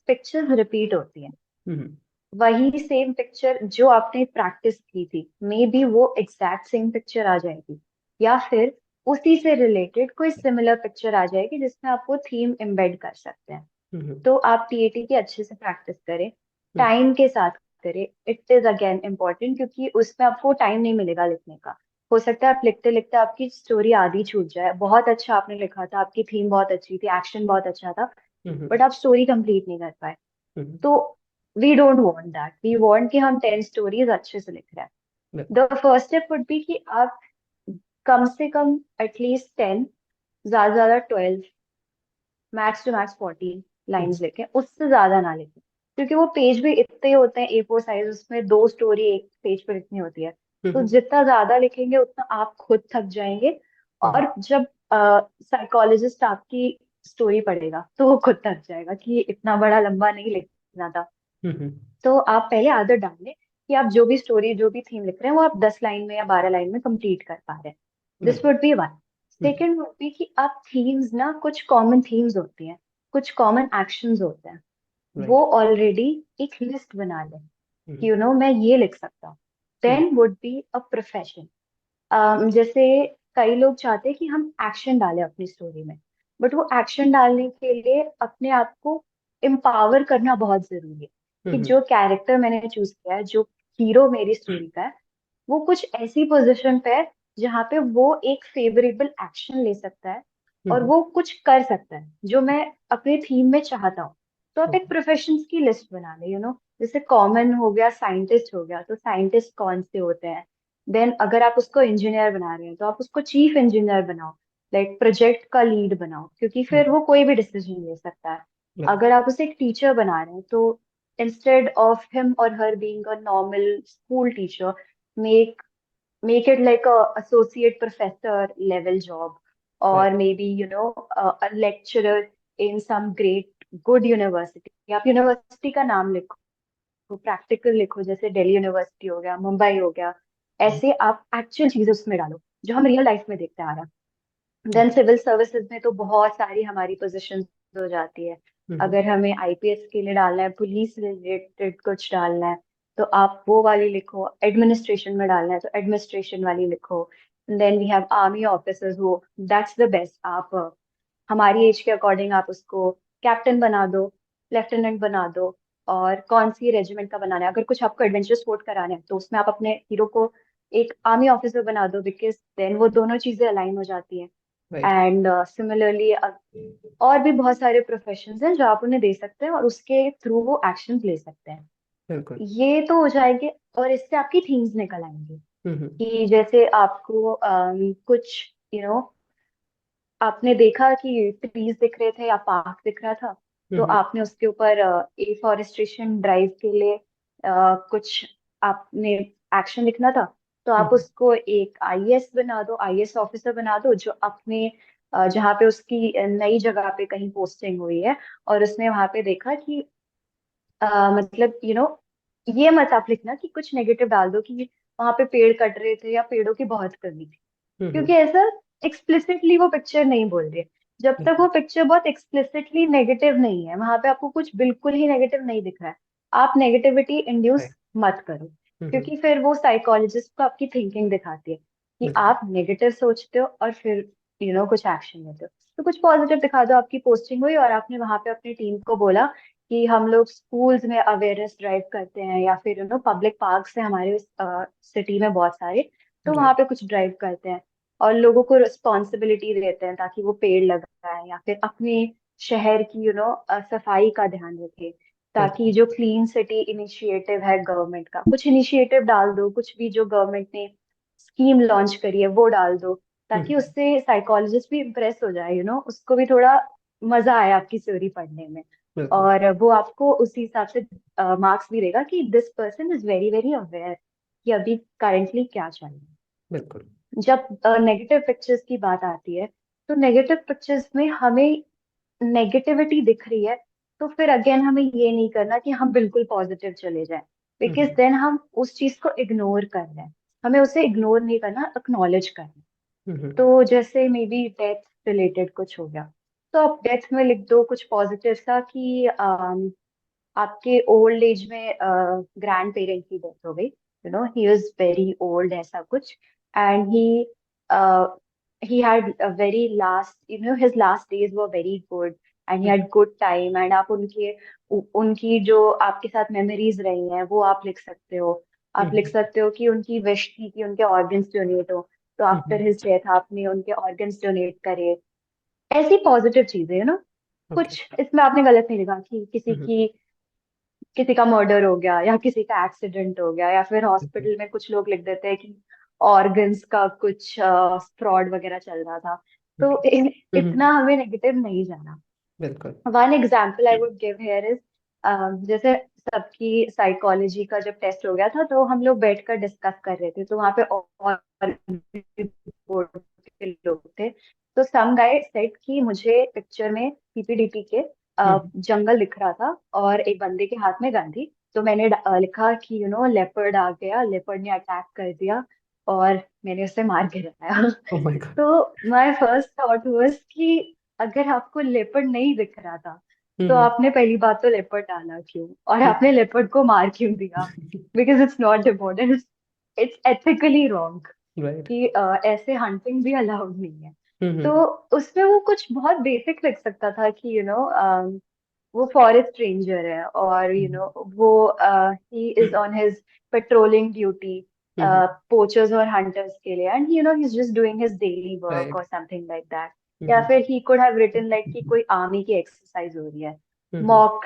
पिक्चर्स रिपीट होती हैं। हम्म। वही सेम पिक्चर जो आपने प्रैक्टिस की थी, मे बी वो एग्जैक्ट सेम पिक्चर आ जाएगी, या फिर उसी से रिलेटेड कोई सिमिलर पिक्चर आ जाएगी जिसमें आप वो थीम एम्बेड कर सकते हैं। हम्म। तो आप टीएटी की अच्छे से प्रैक्टिस करें, हम्म। टाइम के साथ करें। इट इज अगेन इम्पोर्टेंट, क्योंकि उसमें आपको टाइम नहीं मिलेगा लिखने का। हो सकता है आप लिखते लिखते आपकी स्टोरी आधी छूट जाए, बहुत अच्छा आपने लिखा था, आपकी थीम बहुत अच्छी थी, एक्शन बहुत अच्छा था, हम्म। बट आप स्टोरी कंप्लीट नहीं कर पाए। हम्म। तो we don't want that, we want कि हम 10 स्टोरीज अच्छे से लिख रहे हैं। बिल्कुल। The first step would be कि आप कम से कम एटलीस्ट 10, ज्यादा से ज्यादा 12, max to max 14 hmm. Lines लिखें, उससे ज्यादा ना लिखें। क्योंकि वो पेज भी इतने ही होते हैं, A4 साइज, उसमें 2 स्टोरी एक पेज पर लिखनी होती है। तो हम्म। जितना ज्यादा लिखेंगे उतना आप खुद थक जाएंगे। हम्म। और जब साइकोलॉजिस्ट आपकी स्टोरी पढ़ेगा तो वो खुद थक जाएगा कि इतना बड़ा लंबा नहीं लिखना था। हम्म। तो आप पहले आदत डाल लें कि आप जो भी स्टोरी, जो भी थीम लिख रहे हैं, वो आप 10 लाइन में या 12 लाइन में कंप्लीट कर पा रहे हैं। दिस बिल्कुल। Would be one. Hmm. Second would be कि आप थीम्स ना, कुछ कॉमन थीम्स होती हैं, कुछ कॉमन एक्शंस होते हैं, राइट। वो ऑलरेडी एक लिस्ट बना लें कि हम्म। मैं ये लिख सकता हूँ। Hmm. Then would be a profession. जैसे कई लोग चाहते हैं कि हम एक्शन डालें अपनी स्टोरी में, बट वो एक्शन डालने के लिए अपने आप को एम्पावर करना बहुत जरूरी है। कि हम्म। जो कैरेक्टर मैंने चूज किया है, जो हीरो मेरी स्टोरी का है, वो कुछ ऐसी पोजीशन पे है जहाँ पे वो एक फेवरेबल एक्शन ले सकता है और हम्म। वो कुछ कर सकता है जो मैं अपने थीम में चाहता हूँ। तो आप एक ओके। प्रोफेशंस की लिस्ट बना लें। जैसे कॉमन हो गया साइंटिस्ट, हो गया तो साइंटिस्ट कौन से होते हैं। देन अगर आप उसको इंजीनियर बना रहे हैं तो आप उसको चीफ इंजीनियर बनाओ, लाइक प्रोजेक्ट का लीड बनाओ, क्योंकि फिर हम्म। वो कोई भी डिसीजन ले सकता है। बिल्कुल। अगर आप उसे एक टीचर बना रहे हैं तो इंस्टेड ऑफ हिम और हर being a normal school teacher, make make it like a associate professor level job, or right. maybe a lecturer in some great good university। आप यूनिवर्सिटी का नाम लिखो, प्रैक्टिकल लिखो, जैसे दिल्ली यूनिवर्सिटी हो गया, मुंबई हो गया। ऐसे आप एक्चुअल चीजें उसमें डालो जो हम रियल लाइफ में देखते आ रहा है। देन सिविल सर्विसेज में तो बहुत सारी हमारी पोजीशंस हो जाती है। हम्म। अगर हमें आईपीएस के लिए डालना है, पुलिस रिलेटेड कुछ डालना है, तो आप वो वाली लिखो। एडमिनिस्ट्रेशन में डालना है तो एडमिनिस्ट्रेशन वाली लिखो। Then we have army officers, वो दैट्स द बेस्ट। आप हमारी एज के अकॉर्डिंग आप उसको कैप्टन बना दो, लेफ्टिनेंट बना दो। और कौन सी रेजिमेंट का बनाना है, अगर कुछ आपको एडवेंचर स्पोर्ट कराना है तो उसमें आप अपने हीरो को एक आर्मी ऑफिसर बना दो, बिकॉज देन वो दोनों चीजें अलाइन हो जाती हैं। राइट। एंड सिमिलरली और भी बहुत सारे प्रोफेशंस हैं जो आप उन्हें दे सकते हैं और उसके थ्रू वो एक्शन ले सकते हैं। बिल्कुल। ये तो हो जाएंगे, और इससे आपकी थीम्स निकल आएंगी। हम्म। कि जैसे आपको कुछ आपने देखा कि ट्रीज दिख रहे थे या पार्क दिख रहा था, तो हम्म। आपने उसके ऊपर एफॉरेस्टेशन ड्राइव के लिए कुछ आपने एक्शन लिखना था। तो आप हम्म। उसको एक आईएएस बना दो, आईएएस ऑफिसर बना दो, जो अपने जहाँ पे उसकी नई जगह पे कहीं पोस्टिंग हुई है, और उसने वहां पे देखा कि मतलब ये मत आप लिखना कि कुछ नेगेटिव डाल दो कि वहां पे पेड़ कट रहे थे या पेड़ों की बहुत कमी थी, हम्म। क्योंकि ऐसा एक्सप्लिसिटली वो पिक्चर नहीं बोल रही है। जब तक बिल्कुल। वो पिक्चर बहुत एक्सप्लिसिटली नेगेटिव नहीं है, वहां पे आपको कुछ बिल्कुल ही नेगेटिव नहीं दिख रहा है, आप नेगेटिविटी इंड्यूस राइट। मत करो। हम्म। क्योंकि फिर वो साइकोलॉजिस्ट को आपकी थिंकिंग दिखाती है कि बिल्कुल। आप नेगेटिव सोचते हो और फिर कुछ एक्शन लेते हो। तो कुछ पॉजिटिव दिखा दो, आपकी पोस्टिंग हुई और आपने वहां पे अपनी टीम को बोला कि हम लोग स्कूल्स में अवेयरनेस ड्राइव करते हैं, या फिर पब्लिक पार्क्स है हमारे सिटी में बहुत सारे, तो वहां राइट। पे कुछ ड्राइव करते हैं और लोगों को रिस्पॉन्सिबिलिटी देते हैं ताकि वो पेड़ लगाएं या फिर अपने शहर की सफाई का ध्यान रखें। ताकि बिल्कुल। जो क्लीन सिटी इनिशिएटिव है गवर्नमेंट का, कुछ इनिशिएटिव डाल दो, कुछ भी जो गवर्नमेंट ने स्कीम लॉन्च करी है वो डाल दो, ताकि हम्म। उससे साइकोलॉजिस्ट भी इम्प्रेस हो जाए, उसको भी थोड़ा मजा आए आपकी स्टोरी पढ़ने में। बिल्कुल। और वो आपको उसी हिसाब से मार्क्स भी देगा कि this person is very very aware कि अभी करेंटली क्या चल रहा है। बिल्कुल। जब नेगेटिव पिक्चर्स की बात आती है, तो नेगेटिव पिक्चर्स में हमें नेगेटिविटी दिख रही है, तो फिर अगेन हमें ये नहीं करना कि हम बिल्कुल पॉजिटिव चले जाएं, बिकॉज हम्म। देन हम उस चीज को इग्नोर कर रहे हैं। हमें उसे इग्नोर नहीं करना, एक्नॉलेज करना। हम्म। तो जैसे मे बी डेथ रिलेटेड कुछ हो गया, तो आप डेथ में लिख दो कुछ पॉजिटिव सा कि आपके ओल्ड एज में ग्रैंड पेरेंट की डेथ हो गई, ही इज वेरी ओल्ड, ऐसा कुछ। And he had a very last, his last days were very good, and he had good time, and आप उनकी जो आपके साथ मेमोरीज रही हैं वो आप लिख सकते हो। आप लिख हम्म। सकते हो कि उनकी विश थी कि उनके ऑर्गन्स डोनेट हो, तो आफ्टर हम्म। हिज डेथ आपने उनके ऑर्गन्स डोनेट करे। ऐसी पॉजिटिव चीजें, ओके। कुछ इसमें आपने गलत नहीं लिखा कि हम्म। किसी का मर्डर हो गया या किसी का एक्सीडेंट हो गया, या फिर ओके। हॉस्पिटल में कुछ लोग लिख देते हैं कि ऑर्गन्स का कुछ फ्रॉड वगैरह चल रहा था। तो ओके। हम्म। इतना हमें नेगेटिव नहीं जाना। बिल्कुल। One example I would give here is, जैसे सबकी साइकोलॉजी का जब टेस्ट हो गया था तो हम लोग बैठ कर डिस्कस कर रहे थे, तो वहां पे और भी board के लोग थे। तो सम गाय सेड कि मुझे पिक्चर में पीपीडीपी के हम्म। जंगल दिख रहा था और एक बंदे के हाथ में गन थी। तो मैंने लिखा कि लेपर्ड आ गया, लेपर्ड ने अटैक कर दिया और मैंने उसे मार गिराया। Oh my God. तो माय फर्स्ट थॉट वाज कि अगर आपको लेपर्ड नहीं दिख रहा था तो हम्म। आपने पहली बात तो लेपर्ड डाला क्यों, और आपने लेपर्ड को मार क्यों दिया? Because it's not important, it's ethically wrong right. कि ऐसे हंटिंग भी अलाउड नहीं है। तो हम्म। उसमें वो कुछ बहुत बेसिक लिख सकता था कि वो फॉरेस्ट रेंजर है और वो he is on his patrolling duty hmm. Poachers और हंटर्स के लिए, and he is just doing his daily work right. और समथिंग लाइक दैट। या हम्म। फिर he could have written like कि कोई आर्मी की एक्सरसाइज हो रही है, हम्म। मॉक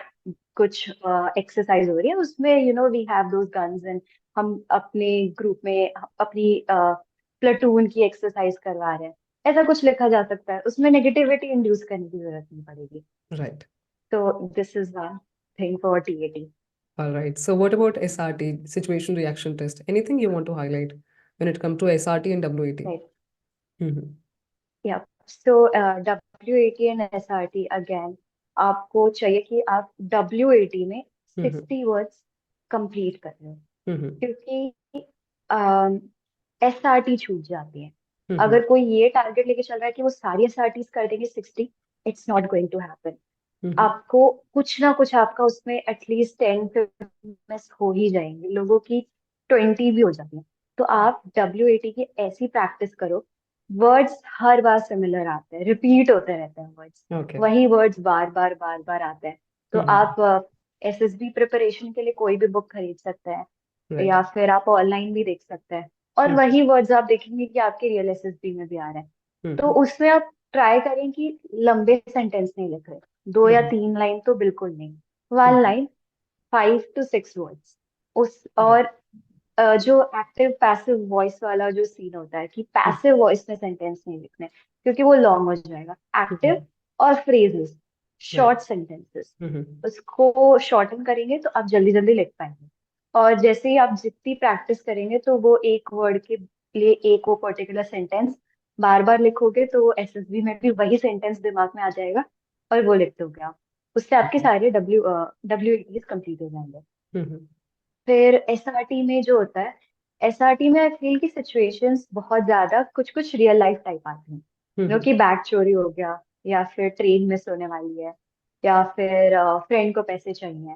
कुछ एक्सरसाइज हो रही है, उसमें we have those guns and हम अपने ग्रुप में अपनी प्लेटून की एक्सरसाइज करवा रहे हैं। ऐसा कुछ लिखा जा सकता है, उसमें नेगेटिविटी इंड्यूस करने की जरूरत नहीं पड़ेगी। राइट। तो this is one thing for TAT. All right. So what about SRT, situation reaction test? Anything you want to highlight when it comes to SRT and WAT? Right, Mm-hmm. या so W eighty and S R T again, आपको चाहिए कि आप W eighty में Mm-hmm. 60 words complete कर रहे हो, Mm-hmm. क्योंकि एस आर टी छूट जाती है। Mm-hmm. अगर कोई ये टारगेट लेके चल रहा है कि वो सारी एस आर टीज कर देंगे 60, it's not going to happen. Mm-hmm. आपको कुछ ना कुछ आपका उसमें एटलीस्ट 10 मिस हो ही जाएंगे, लोगों की 20 भी हो जाती है। तो आप डब्ल्यू एटी की ऐसी प्रैक्टिस करो, वर्ड्स हर बार सिमिलर आते हैं, रिपीट होते रहते हैं वर्ड्स, Okay. वही वर्ड्स बार बार आते हैं। तो Mm-hmm. आप एसएसबी प्रिपरेशन के लिए कोई भी बुक खरीद सकते हैं, Right. या फिर आप ऑनलाइन भी देख सकते हैं, और Mm-hmm. वही वर्ड्स आप देखेंगे कि आपके रियल एसएसबी में भी आ रहे हैं। तो Mm-hmm. उसमें आप ट्राई करें कि लंबे सेंटेंस नहीं लिख रहे, 2 या 3 लाइन तो बिल्कुल नहीं, one Mm-hmm. Line, 5 to 6 words. उस Right. और जो एक्टिव पैसिव वॉइस वाला जो सीन होता है कि Mm-hmm. पैसिव वॉइस में सेंटेंस नहीं लिखने, क्योंकि वो लॉन्ग हो जाएगा। Active Mm-hmm. और phrases, Right. Short sentences, Mm-hmm. उसको शॉर्टन करेंगे तो आप जल्दी जल्दी लिख पाएंगे। और जैसे ही आप जितनी प्रैक्टिस करेंगे तो वो एक वर्ड के लिए एक वो पर्टिकुलर सेंटेंस बार बार लिखोगे तो एसएसबी में भी वही सेंटेंस दिमाग में आ जाएगा और वो लिख दोगे आप। उससे आपके सारे डब्ल्यू एटीज कंप्लीट हो जाएंगे। Mm-hmm. फिर एसआरटी में जो होता है, एसआरटी में आई फील की सिचुएशंस बहुत ज्यादा कुछ कुछ रियल लाइफ टाइप आती हैं, Mm-hmm. कि बैग चोरी हो गया, या फिर ट्रेन मिस होने वाली है, या फिर फ्रेंड को पैसे चाहिए।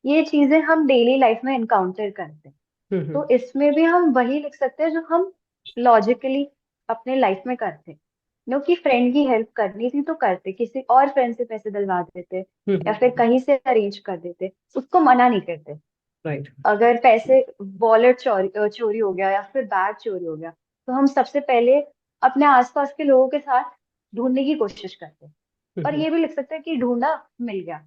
ये चीजें हम डेली लाइफ में इनकाउंटर करते हैं। तो Mm-hmm. इसमें भी हम वही लिख सकते हैं जो हम लॉजिकली अपने लाइफ में करते हैं। कि फ्रेंड की हेल्प करनी थी तो करते, किसी और फ्रेंड से पैसे दिलवा देते, या फिर Mm-hmm. कहीं से अरेंज कर देते, उसको मना नहीं करते। Right. अगर पैसे, वॉलेट चोरी चोरी हो गया या फिर बैग चोरी हो गया, तो हम सबसे पहले अपने आसपास के लोगों के साथ ढूंढने की कोशिश करते हैं। और Mm-hmm. ये भी लिख सकते हैं कि ढूंढा, मिल गया।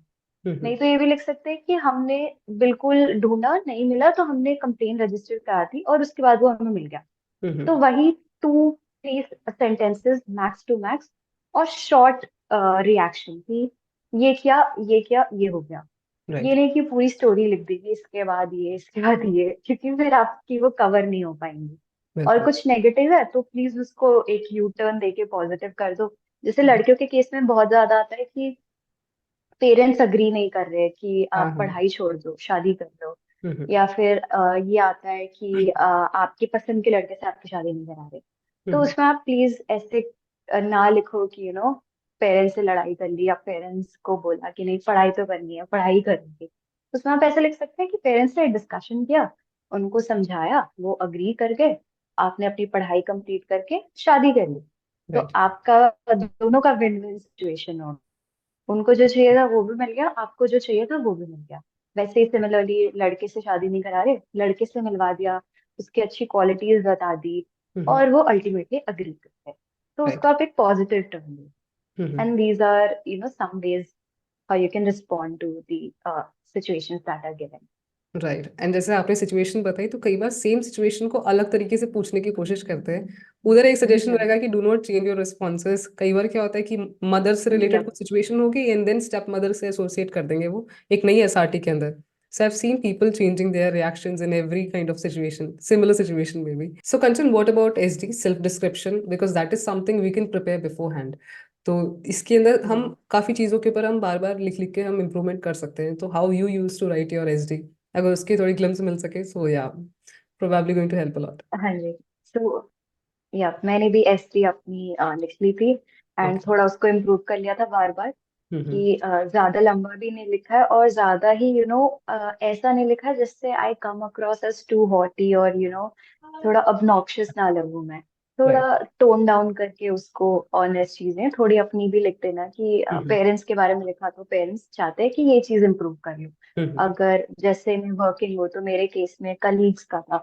Mm-hmm. नहीं तो ये भी लिख सकते हैं कि हमने बिल्कुल ढूंढा, नहीं मिला तो हमने कंप्लेन रजिस्टर करा दी और उसके बाद वो हमें मिल गया। तो Mm-hmm. वही 2 3 सेंटेंसेस मैक्स टू मैक्स, और शॉर्ट रिएक्शन कि ये किया, ये किया, ये हो गया। ये Right. नहीं कि पूरी स्टोरी लिख देगी इसके बाद ये, इसके बाद ये, क्योंकि फिर आपकी वो कवर नहीं हो पाएंगी। और बिल्कुल। कुछ नेगेटिव है तो प्लीज उसको एक यू टर्न देके पॉजिटिव कर दो। जैसे लड़कियों के केस में बहुत ज्यादा आता है कि पेरेंट्स अग्री नहीं कर रहे कि हाँ आप हाँ। पढ़ाई छोड़ दो, शादी कर लो, हम्म या फिर ये आता है कि आपकी पसंद के लड़के से आपकी शादी नहीं करा रहे। तो हम्म उसमें आप प्लीज ऐसे ना लिखो कि पेरेंट्स से लड़ाई कर ली या पेरेंट्स को बोला कि नहीं पढ़ाई तो करनी है, पढ़ाई करेंगे। उसमें आप ऐसे लिख सकते हैं कि पेरेंट्स से डिस्कशन किया, उनको समझाया, वो अग्री कर गए, आपने अपनी पढ़ाई कंप्लीट करके शादी कर ली। तो राइट आपका दोनों का विन विन सिचुएशन हो। उनको जो चाहिए था वो भी मिल गया, आपको जो चाहिए था वो भी मिल गया। वैसे ही सिमिलरली लड़के से शादी नहीं करा रहे, लड़के से मिलवा दिया, उसकी अच्छी क्वालिटीज बता दी, हम्म और वो अल्टीमेटली अग्री करते हैं। तो राइट उसको आप एक पॉजिटिव टर्न दो। Hmm and these are some ways how you can respond to the situations that are given. Right and जैसे आपने सिचुएशन बताई तो कई बार सेम सिचुएशन को अलग तरीके से पूछने की कोशिश करते हैं। उधर एक सजेशन Yep. रहेगा कि do not change your responses. कई बार क्या होता है कि मदर से रिलेटेड Yep. कुछ सिचुएशन होगी एंड देन स्टेप मदर से एसोसिएट कर देंगे वो एक नई एसआरटी के अंदर। So I've seen people changing their reactions in every kind of situation, similar situation maybe. So Kanchan, what about SD, self-description? Because that is something we can prepare beforehand. तो इसके अंदर हम Yeah. काफी चीजों के ऊपर हम बार बार लिख लिख के हम इम्प्रूवमेंट कर सकते हैं। तो how you use to write your SD, अगर उसकी थोड़ी ग्लिम्स मिल सके सो या probably going to help a lot. हाँ जी। सो या मैंने भी एस अपनी लिख ली थी, एंड ओके। थोड़ा उसको इम्प्रूव कर लिया था बार बार, हम्म कि ज्यादा लंबा भी नहीं लिखा है और ज्यादा ही ऐसा नहीं लिखा है जिससे I come across as too haughty, और थोड़ा obnoxious ना लगूं मैं। राइट थोड़ा टोन डाउन करके उसको ऑनेस्ट चीजें थोड़ी अपनी भी लिख देना, कि हम्म पेरेंट्स के बारे में लिखा तो पेरेंट्स चाहते हैं कि ये चीज इम्प्रूव कर लो। हम्म अगर जैसे मैं वर्किंग हूँ तो मेरे केस में कलीग्स का था,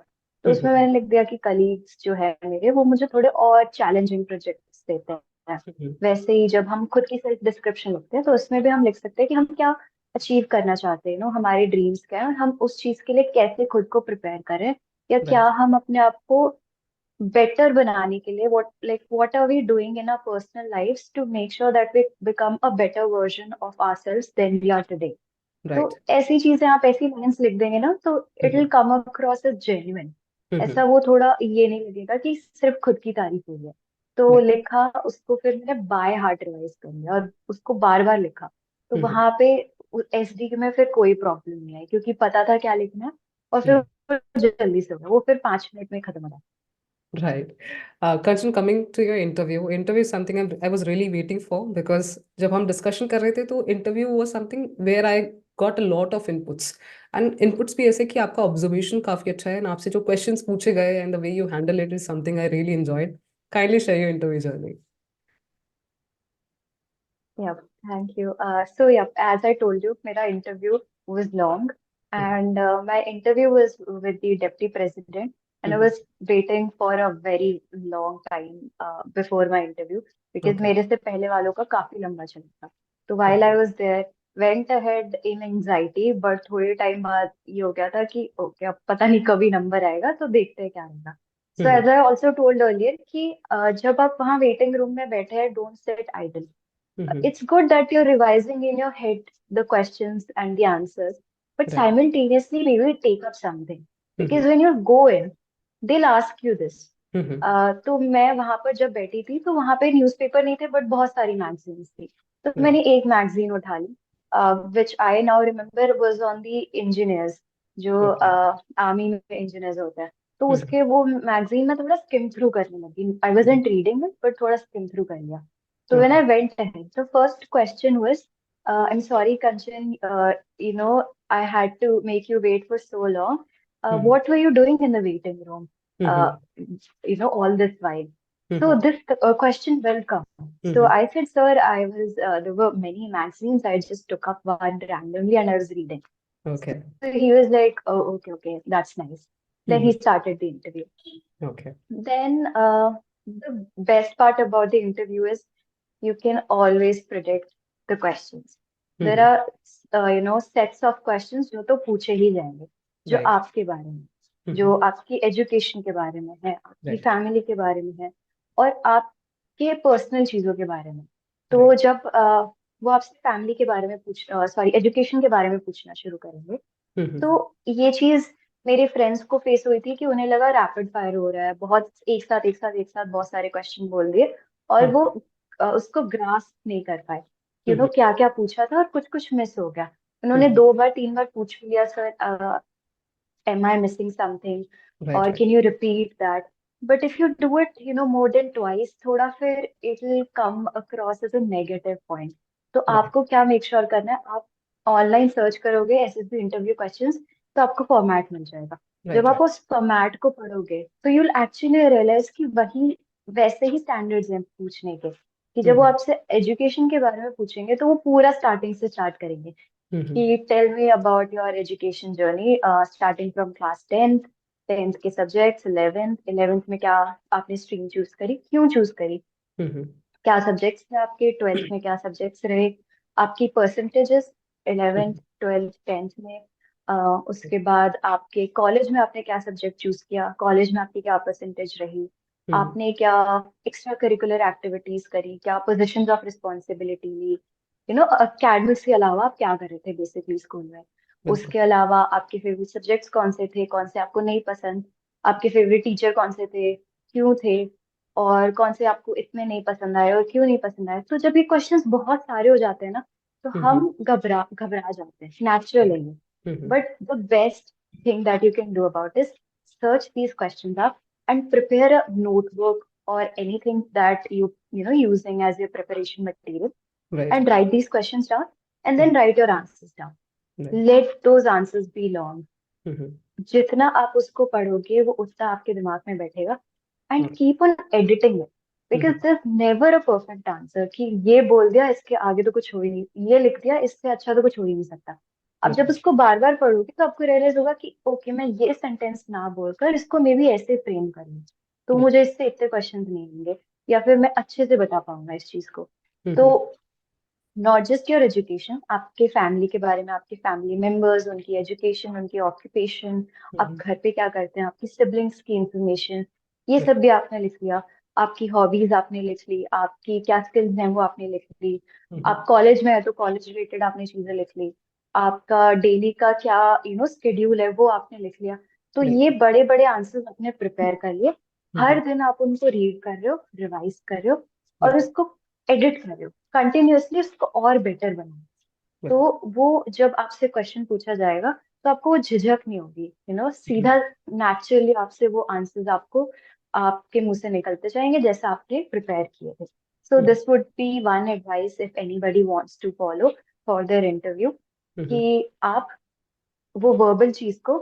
तो उसमें हम्म मैंने लिख दिया कि कलीग्स जो है मेरे, वो मुझे थोड़े और चैलेंजिंग प्रोजेक्ट्स देते हैं। हम्म वैसे ही जब हम खुद की सेल्फ डिस्क्रिप्शन लिखते हैं तो उसमें भी हम लिख सकते हैं कि हम क्या अचीव करना चाहते हैं, हमारे ड्रीम्स क्या है, और हम उस चीज के लिए कैसे खुद को प्रिपेयर करें, या क्या राइट हम अपने आप को बेटर बनाने के लिए what are we doing in our personal lives to make sure that we become a better version of ourselves than we are today. तो राइट ऐसी चीजें आप ऐसी लाइंस लिख देंगे ना, तो it will hmm come across as genuine. Hmm ऐसा वो थोड़ा ये नहीं लगेगा कि सिर्फ खुद की तारीफ हुई है। तो राइट लिखा उसको, फिर मैंने बाय हार्ट रिवाइज कर लिया और उसको बार बार लिखा। तो हम्म वहां पे एसडी में फिर कोई प्रॉब्लम नहीं आई, क्योंकि पता था क्या लिखना है, और फिर राइट वो जल्दी से हो गया, वो फिर 5 मिनट में खत्म हो रहा। Right. Kanchan, coming to your interview is something I was really waiting for because जब हम discussion कर रहे थे तो interview was something where I got a lot of inputs and inputs भी ऐसे कि आपका observation काफी अच्छा है and आपसे जो questions पूछे गए and the way you handle it is something I really enjoyed. Kindly share your interview journey. Yep, thank you. So yep, as I told you, मेरा interview was long, Mhm. and my interview was with the deputy president, and I Mhm. was waiting for a very long time before my interview, because Okay. मेरे से पहले वालों का काफी लंबा चला था। तो while Okay. I was there, went ahead in anxiety, but थोड़े टाइम बाद ये हो गया था कि ओके अब पता नहीं कभी नंबर आएगा, तो देखते हैं क्या होगा। So Mhm. as I also told earlier कि जब आप वहाँ वेटिंग रूम में बैठे हैं, don't sit idle. Mhm. It's good that you're revising in your head the questions and the answers, but Right. simultaneously maybe take up something. Because Mhm. when you go in, they'll ask you this. Mhm. तो मैं वहां पर जब बैठी थी तो वहां पे न्यूज़पेपर नहीं थे, बट बहुत सारी मैगजीन्स थी। तो Right. मैंने एक मैगजीन उठा ली, which I now remember was on the engineers, जो Okay. आर्मी में इंजीनियर्स होते हैं। तो Mhm. उसके वो मैगजीन में थोड़ा स्किम थ्रू करने लगी, I wasn't reading it but थोड़ा स्किम थ्रू कर लिया। So when Okay. I went ahead, the first question was, I'm sorry, Kanchan, I had to make you wait for so long. Mhm. What were you doing in the waiting room? Uh, Mhm. all this while. So Mhm. this question will come. So Mhm. I said, sir, there were many magazines. I just took up one randomly and I was reading. Okay. So he was like, oh, okay, okay, that's nice. Then he Mhm. started the interview. Okay. Then the best part about the interview is you can always predict the questions. There Mhm. are, sets of questions जो तो पूछे ही जाएंगे, जो Right. आपके बारे में, जो Mhm. आपकी एजुकेशन के बारे में है, आपकी Right. फैमिली के बारे में है, और आपके पर्सनल चीजों के बारे में। तो Right. जब वो आपसे फैमिली के बारे में सॉरी एजुकेशन के बारे में पूछना शुरू करेंगे, Mhm. तो ये चीज मेरे फ्रेंड्स को फेस हुई थी कि उन्हें लगा रैपिड फायर हो रहा है, बहुत एक साथ बहुत सारे क्वेश्चन बोल दिए, और वो Mhm. उसको ग्रास्प नहीं कर पाए, Mhm. क्या क्या पूछा था, और कुछ कुछ मिस हो गया। उन्होंने Mhm. 2 बार 3 बार पूछ लिया, sir am I missing something, Right, or right. can you repeat that? But if you do it, more than twice, थोड़ा फिर it will come across as a negative point. तो Right, आपको क्या मेक श्योर करना है, आप online search करोगे SSB interview questions, तो आपको फॉर्मेट मिल जाएगा। right, जब आप right. उस फॉर्मेट को पढ़ोगे तो यूल एक्चुअली रियलाइज कि वही वैसे ही स्टैंडर्ड्स हैं पूछने के, कि जब वो Mm-hmm. आपसे एजुकेशन के बारे में पूछेंगे तो वो पूरा स्टार्टिंग से स्टार्ट करेंगे Mm-hmm. कि tell me about your education journey starting from class tenth, tenth के सब्जेक्ट्स, इलेवेंथ, इलेवेंथ में क्या आपने स्ट्रीम चूज करी, क्यों चूज करी, Mm-hmm. क्या सब्जेक्ट्स थे आपके, ट्वेल्थ में क्या सब्जेक्ट्स रहे, आपकी percentages eleventh, Mm-hmm. Twelfth, tenth में, उसके बाद आपके कॉलेज में आपने क्या सब्जेक्ट चूज किया, कॉलेज में आपकी क्या परसेंटेज रही, Mm-hmm. आपने क्या एक्स्ट्रा करिकुलर एक्टिविटीज करी, क्या पोजीशंस ऑफ रिस्पॉन्सिबिलिटी ली, अकेडमिक्स के अलावा आप क्या कर रहे थे बेसिकली स्कूल में। बिल्कुल। उसके अलावा आपके फेवरेट सब्जेक्ट्स कौन से थे, कौन से आपको नहीं पसंद, आपके फेवरेट टीचर कौन से थे, क्यों थे, और कौन से आपको इतने नहीं पसंद आए और क्यों नहीं पसंद आए। तो जब ये क्वेश्चंस बहुत सारे हो जाते हैं ना, तो Mm-hmm. हम घबरा घबरा जाते हैं, Right. Naturally. Mm-hmm. But the best thing that you can do about is search these questions up and prepare a notebook or anything that you know using as your preparation material, Right, and right. write these questions down, and Mm-hmm. then write your answers down. Right. Let those answers be long. Mm-hmm. जितना आप उसको पढ़ोगे वो उतना आपके दिमाग में बैठेगा, and Okay. Keep on editing it, because Mm-hmm. This never a perfect answer कि ये बोल दिया इसके आगे तो कुछ हो ही नहीं, ये लिख दिया इससे अच्छा तो कुछ हो ही नहीं सकता। अब जब Right. उसको बार बार पढ़ोगे तो आपको रियलाइज होगा कि ओके, मैं ये सेंटेंस ना बोलकर इसको मे बी ऐसे फ्रेम कर लूं, तो Right. मुझे इससे इतने क्वेश्चन नहीं होंगे, या फिर मैं अच्छे से बता पाऊंगा इस चीज को। तो Mm-hmm. Not just your education, आपके फैमिली के बारे में, आपके फैमिली मेंबर्स, उनकी एजुकेशन, उनकी ऑक्यूपेशन, आप Mm-hmm. घर पे क्या करते हैं, आपकी सिबलिंग्स की इंफॉर्मेशन, ये Right. सब भी आपने लिख लिया। आपकी हॉबीज आपने लिख ली, आपकी क्या स्किल्स हैं वो आपने लिख ली। Mm-hmm. आप कॉलेज में है तो कॉलेज रिलेटेड आपने चीजें लिख ली। आपका डेली का क्या स्केड्यूल है वो आपने लिख लिया। तो Right. ये बड़े बड़े आंसर्स आपने प्रिपेयर कर लिए। Mm-hmm. हर दिन आप उनको रीड कर रहे हो, रिवाइज कर रहे हो, और Right. उसको एडिट कर रहे हो कंटिन्यूअसली, उसको और बेटर बनाओ। Right. तो वो जब आपसे क्वेश्चन पूछा जाएगा तो आपको वो झिझक नहीं होगी, Mm-hmm. सीधा नेचुरली आपसे वो आंसर्स आपको आपके मुंह से निकलते जाएंगे जैसा आपने प्रिपेयर किए थे। So Right. This would be one advice if anybody wants to follow for their interview, Mm-hmm. कि आप वो वर्बल चीज को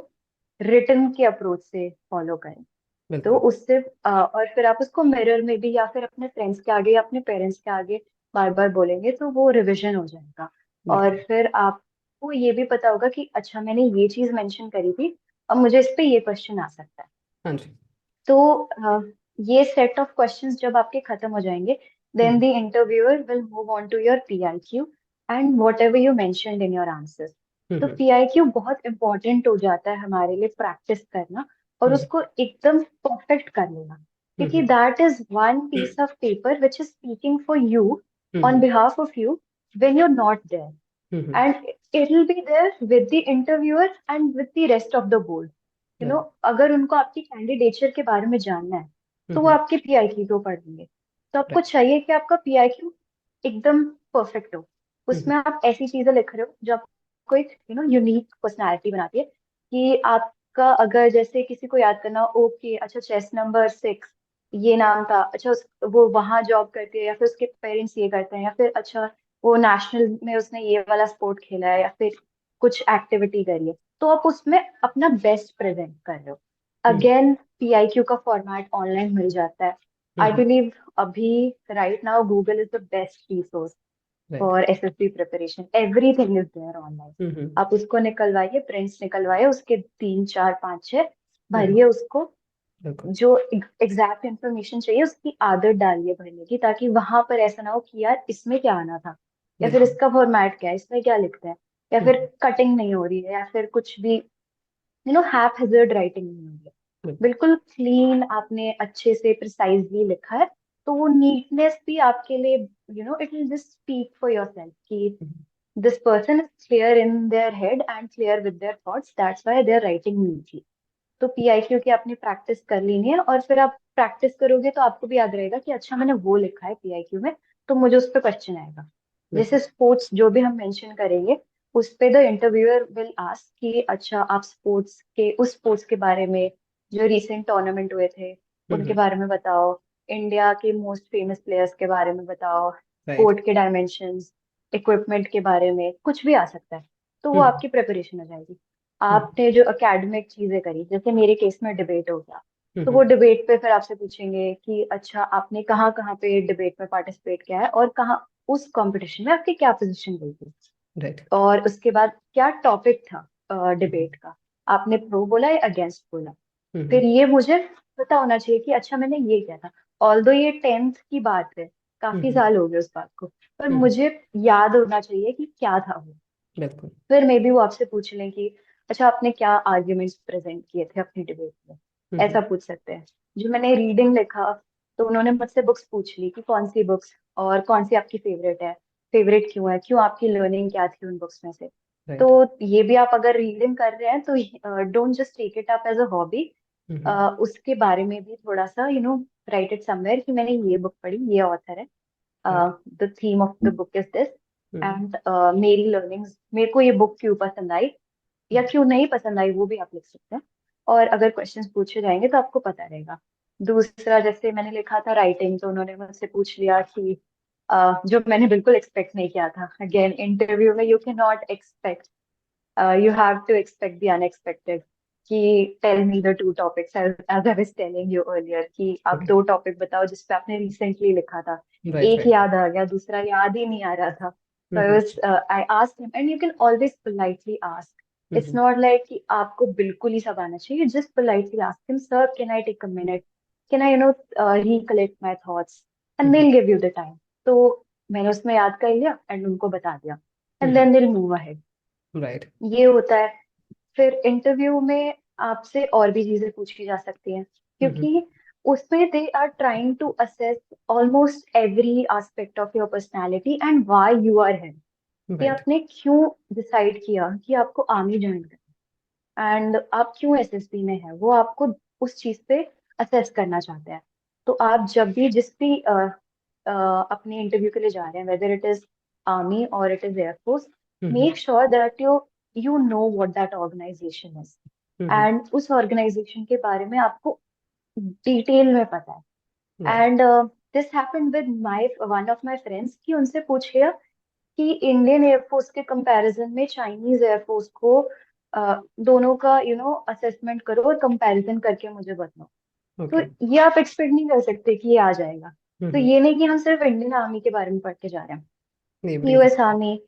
रिटन के अप्रोच से फॉलो करें। तो बिल्कुल। उससे और फिर आप उसको मिरर में भी या फिर अपने फ्रेंड्स के आगे या अपने पेरेंट्स के आगे बार बार बोलेंगे तो वो रिवीजन हो जाएगा। और बिल्कुल। फिर आपको ये भी पता होगा कि अच्छा मैंने ये चीज मेंशन करी थी, अब मुझे इस पे ये क्वेश्चन आ सकता है। हाँ जी। तो ये सेट ऑफ क्वेश्चंस जब आपके खत्म हो जाएंगे, then the Mm-hmm. Interviewer will move on to your PIQ and whatever you mentioned in your answers. तो Mm-hmm. पीआईक्यू बहुत इंपॉर्टेंट हो जाता है हमारे लिए प्रैक्टिस करना, और Mm-hmm. उसको एकदम परफेक्ट कर लेना, क्योंकि Mm-hmm. That is one piece of paper which is speaking for you on Mm-hmm. Behalf of you when you're not there, Mm-hmm. and it will be there with the interviewer and with the rest of the board। Right. अगर उनको आपकी candidature के बारे में जानना है तो वो Mm-hmm. आपके पीआईक्यू को पढ़ेंगे। तो आपको Right. चाहिए कि आपका पीआईक्यू एकदम परफेक्ट हो, Mm-hmm. उसमें आप ऐसी चीजें लिख रहे हो जो आपको एक यूनिक पर्सनालिटी बनाती है। कि आपका अगर जैसे किसी को याद करना, ओके अच्छा चेस नंबर 6 ये नाम था, अच्छा वो वहां जॉब करती है, या फिर उसके पेरेंट्स ये करते हैं, या फिर अच्छा वो नेशनल में उसने ये वाला स्पोर्ट खेला है, या फिर कुछ एक्टिविटी करी है, तो आप उसमें अपना बेस्ट प्रेजेंट कर रहे हो। Mm-hmm. अगेन पीआईक्यू का फॉर्मेट ऑनलाइन मिल जाता है। I Mm-hmm. बिलीव अभी right now Google is the best resource Right. For SSB preparation, everything is there online. Mm-hmm. आप उसको निकलवाइए, प्रिंट्स निकलवाइए, उसके 3 4 5 6 Mm-hmm. भरिए उसको, बिल्कुल। जो एग्जैक्ट इंफॉर्मेशन चाहिए उसकी आदत डालिए भरने की, ताकि वहां पर ऐसा ना हो कि यार इसमें क्या आना था, या फिर बिल्कुल। इसका फॉर्मेट क्या है, इसमें क्या लिखता है, या फिर Mm-hmm. कटिंग नहीं हो रही है, या फिर कुछ भी हैफ हेजर्ड राइटिंग नहीं हो रही है। बिल्कुल। बिल्कुल क्लीन आपने अच्छे से प्रिसाइजली लिखा है, तो वो नीटनेस भी आपके लिए it will just speak for yourself कि Mm-hmm. This person is clear in their head and clear with their thoughts, that's why they are writing neatly. तो पीआईक्यू की आपने प्रैक्टिस कर लेनी है, और फिर आप प्रैक्टिस करोगे तो आपको भी याद रहेगा कि अच्छा मैंने वो लिखा है पीआईक्यू में, तो मुझे उस पर क्वेश्चन आएगा। जैसे बिल्कुल। स्पोर्ट्स जो भी हम मेंशन करेंगे, उस पे द इंटरव्यूअर विल आस्क कि अच्छा आप स्पोर्ट्स के बारे में, जो रिसेंट टूर्नामेंट हुए थे उनके हम्म। बारे में बताओ, इंडिया के मोस्ट फेमस प्लेयर्स के बारे में बताओ, राइट। कोर्ट के डायमेंशंस, इक्विपमेंट के बारे में, कुछ भी आ सकता है। तो वो हम्म। आपकी प्रिपरेशन हो जाएगी। हम्म। आपने जो एकेडमिक चीजें करी, जैसे मेरे केस में डिबेट हो गया, तो वो हम्म। डिबेट पे फिर आपसे पूछेंगे कि अच्छा आपने कहाँ कहाँ पे डिबेट में पार्टिसिपेट किया है और कहाँ उस कंपटीशन में आपकी क्या पोजीशन गई थी, राइट। और उसके बाद क्या टॉपिक था डिबेट का, आपने प्रो बोला या अगेंस्ट बोला। हम्म। फिर ये मुझे पता होना चाहिए कि अच्छा मैंने ये किया था। ऑल्दो ये 10th की बात है, काफी हम्म। साल हो गए उस बात को, पर हम्म। मुझे याद होना चाहिए कि क्या था वो। बिल्कुल। फिर मे बी वो आपसे पूछ लें कि अच्छा आपने क्या आर्ग्यूमेंट्स प्रेजेंट किए थे अपनी डिबेट में, हम्म। ऐसा पूछ सकते हैं। जो मैंने रीडिंग लिखा, तो उन्होंने मुझसे बुक्स पूछ ली कि कौन सी बुक्स और कौन सी आपकी फेवरेट है, फेवरेट क्यों है, क्यों, आपकी लर्निंग क्या थी उन बुक्स में से। तो राइट। ये भी आप अगर रीडिंग कर रहे हैं तो don't just take it up as a hobby, hmm. उसके बारे में भी थोड़ा सा राइट इट समवेयर कि मैंने ये बुक पढ़ी, ये ऑथर है, right. The theme of the book is this, hmm. And मेरी लर्निंग्स, मेरे को ये बुक क्यों पसंद आई या क्यों नहीं पसंद आई, वो भी आप लिख सकते हैं। और अगर क्वेश्चंस पूछे जाएंगे तो आपको पता रहेगा। दूसरा, जैसे मैंने लिखा था राइटिंग, तो उन्होंने मुझसे पूछ लिया कि जो मैंने बिल्कुल एक्सपेक्ट नहीं किया था, अगेन इंटरव्यू में you can not expect, you have to expect the unexpected, कि tell me the two topics, as I was telling you earlier, कि आप ओके। दो टॉपिक बताओ जिस पे आपने रिसेंटली लिखा था। राइट। एक राइट। याद आ गया, दूसरा याद ही नहीं आ रहा था। So hmm. I asked him, and you can always politely ask. It's hmm. not like कि आपको बिल्कुल ही सब आना चाहिए, just politely ask him, sir, can I take a minute? Can I, recollect my thoughts? And hmm. they'll give you the time. तो मैंने उसमें याद कर लिया एंड उनको बता दिया, and hmm. then they'll move ahead. Right. ये होता है। फिर इंटरव्यू में आपसे और भी चीजें पूछी जा सकती हैं, हम्म। क्योंकि उसमें they are trying to assess almost every aspect of your personality and why you are here, कि राइट। आपने क्यों डिसाइड किया कि आपको आर्मी ज्वाइन करना है एंड आप क्यों एसएसबी में है, वो आपको उस चीज पे असेस करना चाहते हैं। तो आप जब भी जिस भी अपने इंटरव्यू के लिए जा रहे हैं, वेदर इट इज आर्मी और it is air force, hmm. Make sure that you know what that organization is, hmm. And उस ऑर्गेनाइजेशन के बारे में आपको डिटेल में पता है। Right. And this happened with my one of my friends, कि उनसे पूछिए कि इंडियन एयरफोर्स के कंपैरिजन में चाइनीज एयरफोर्स को, दोनों का असेसमेंट करो और कंपैरिजन करके मुझे बताओ। तो ओके। ये आप एक्सपेक्ट नहीं कर सकते कि ये आ जाएगा। तो हम्म। ये नहीं कि हम सिर्फ इंडियन आर्मी के बारे में पढ़ के जा रहे हैं, नेबरिंग यूएस कंट्री। आर्मी,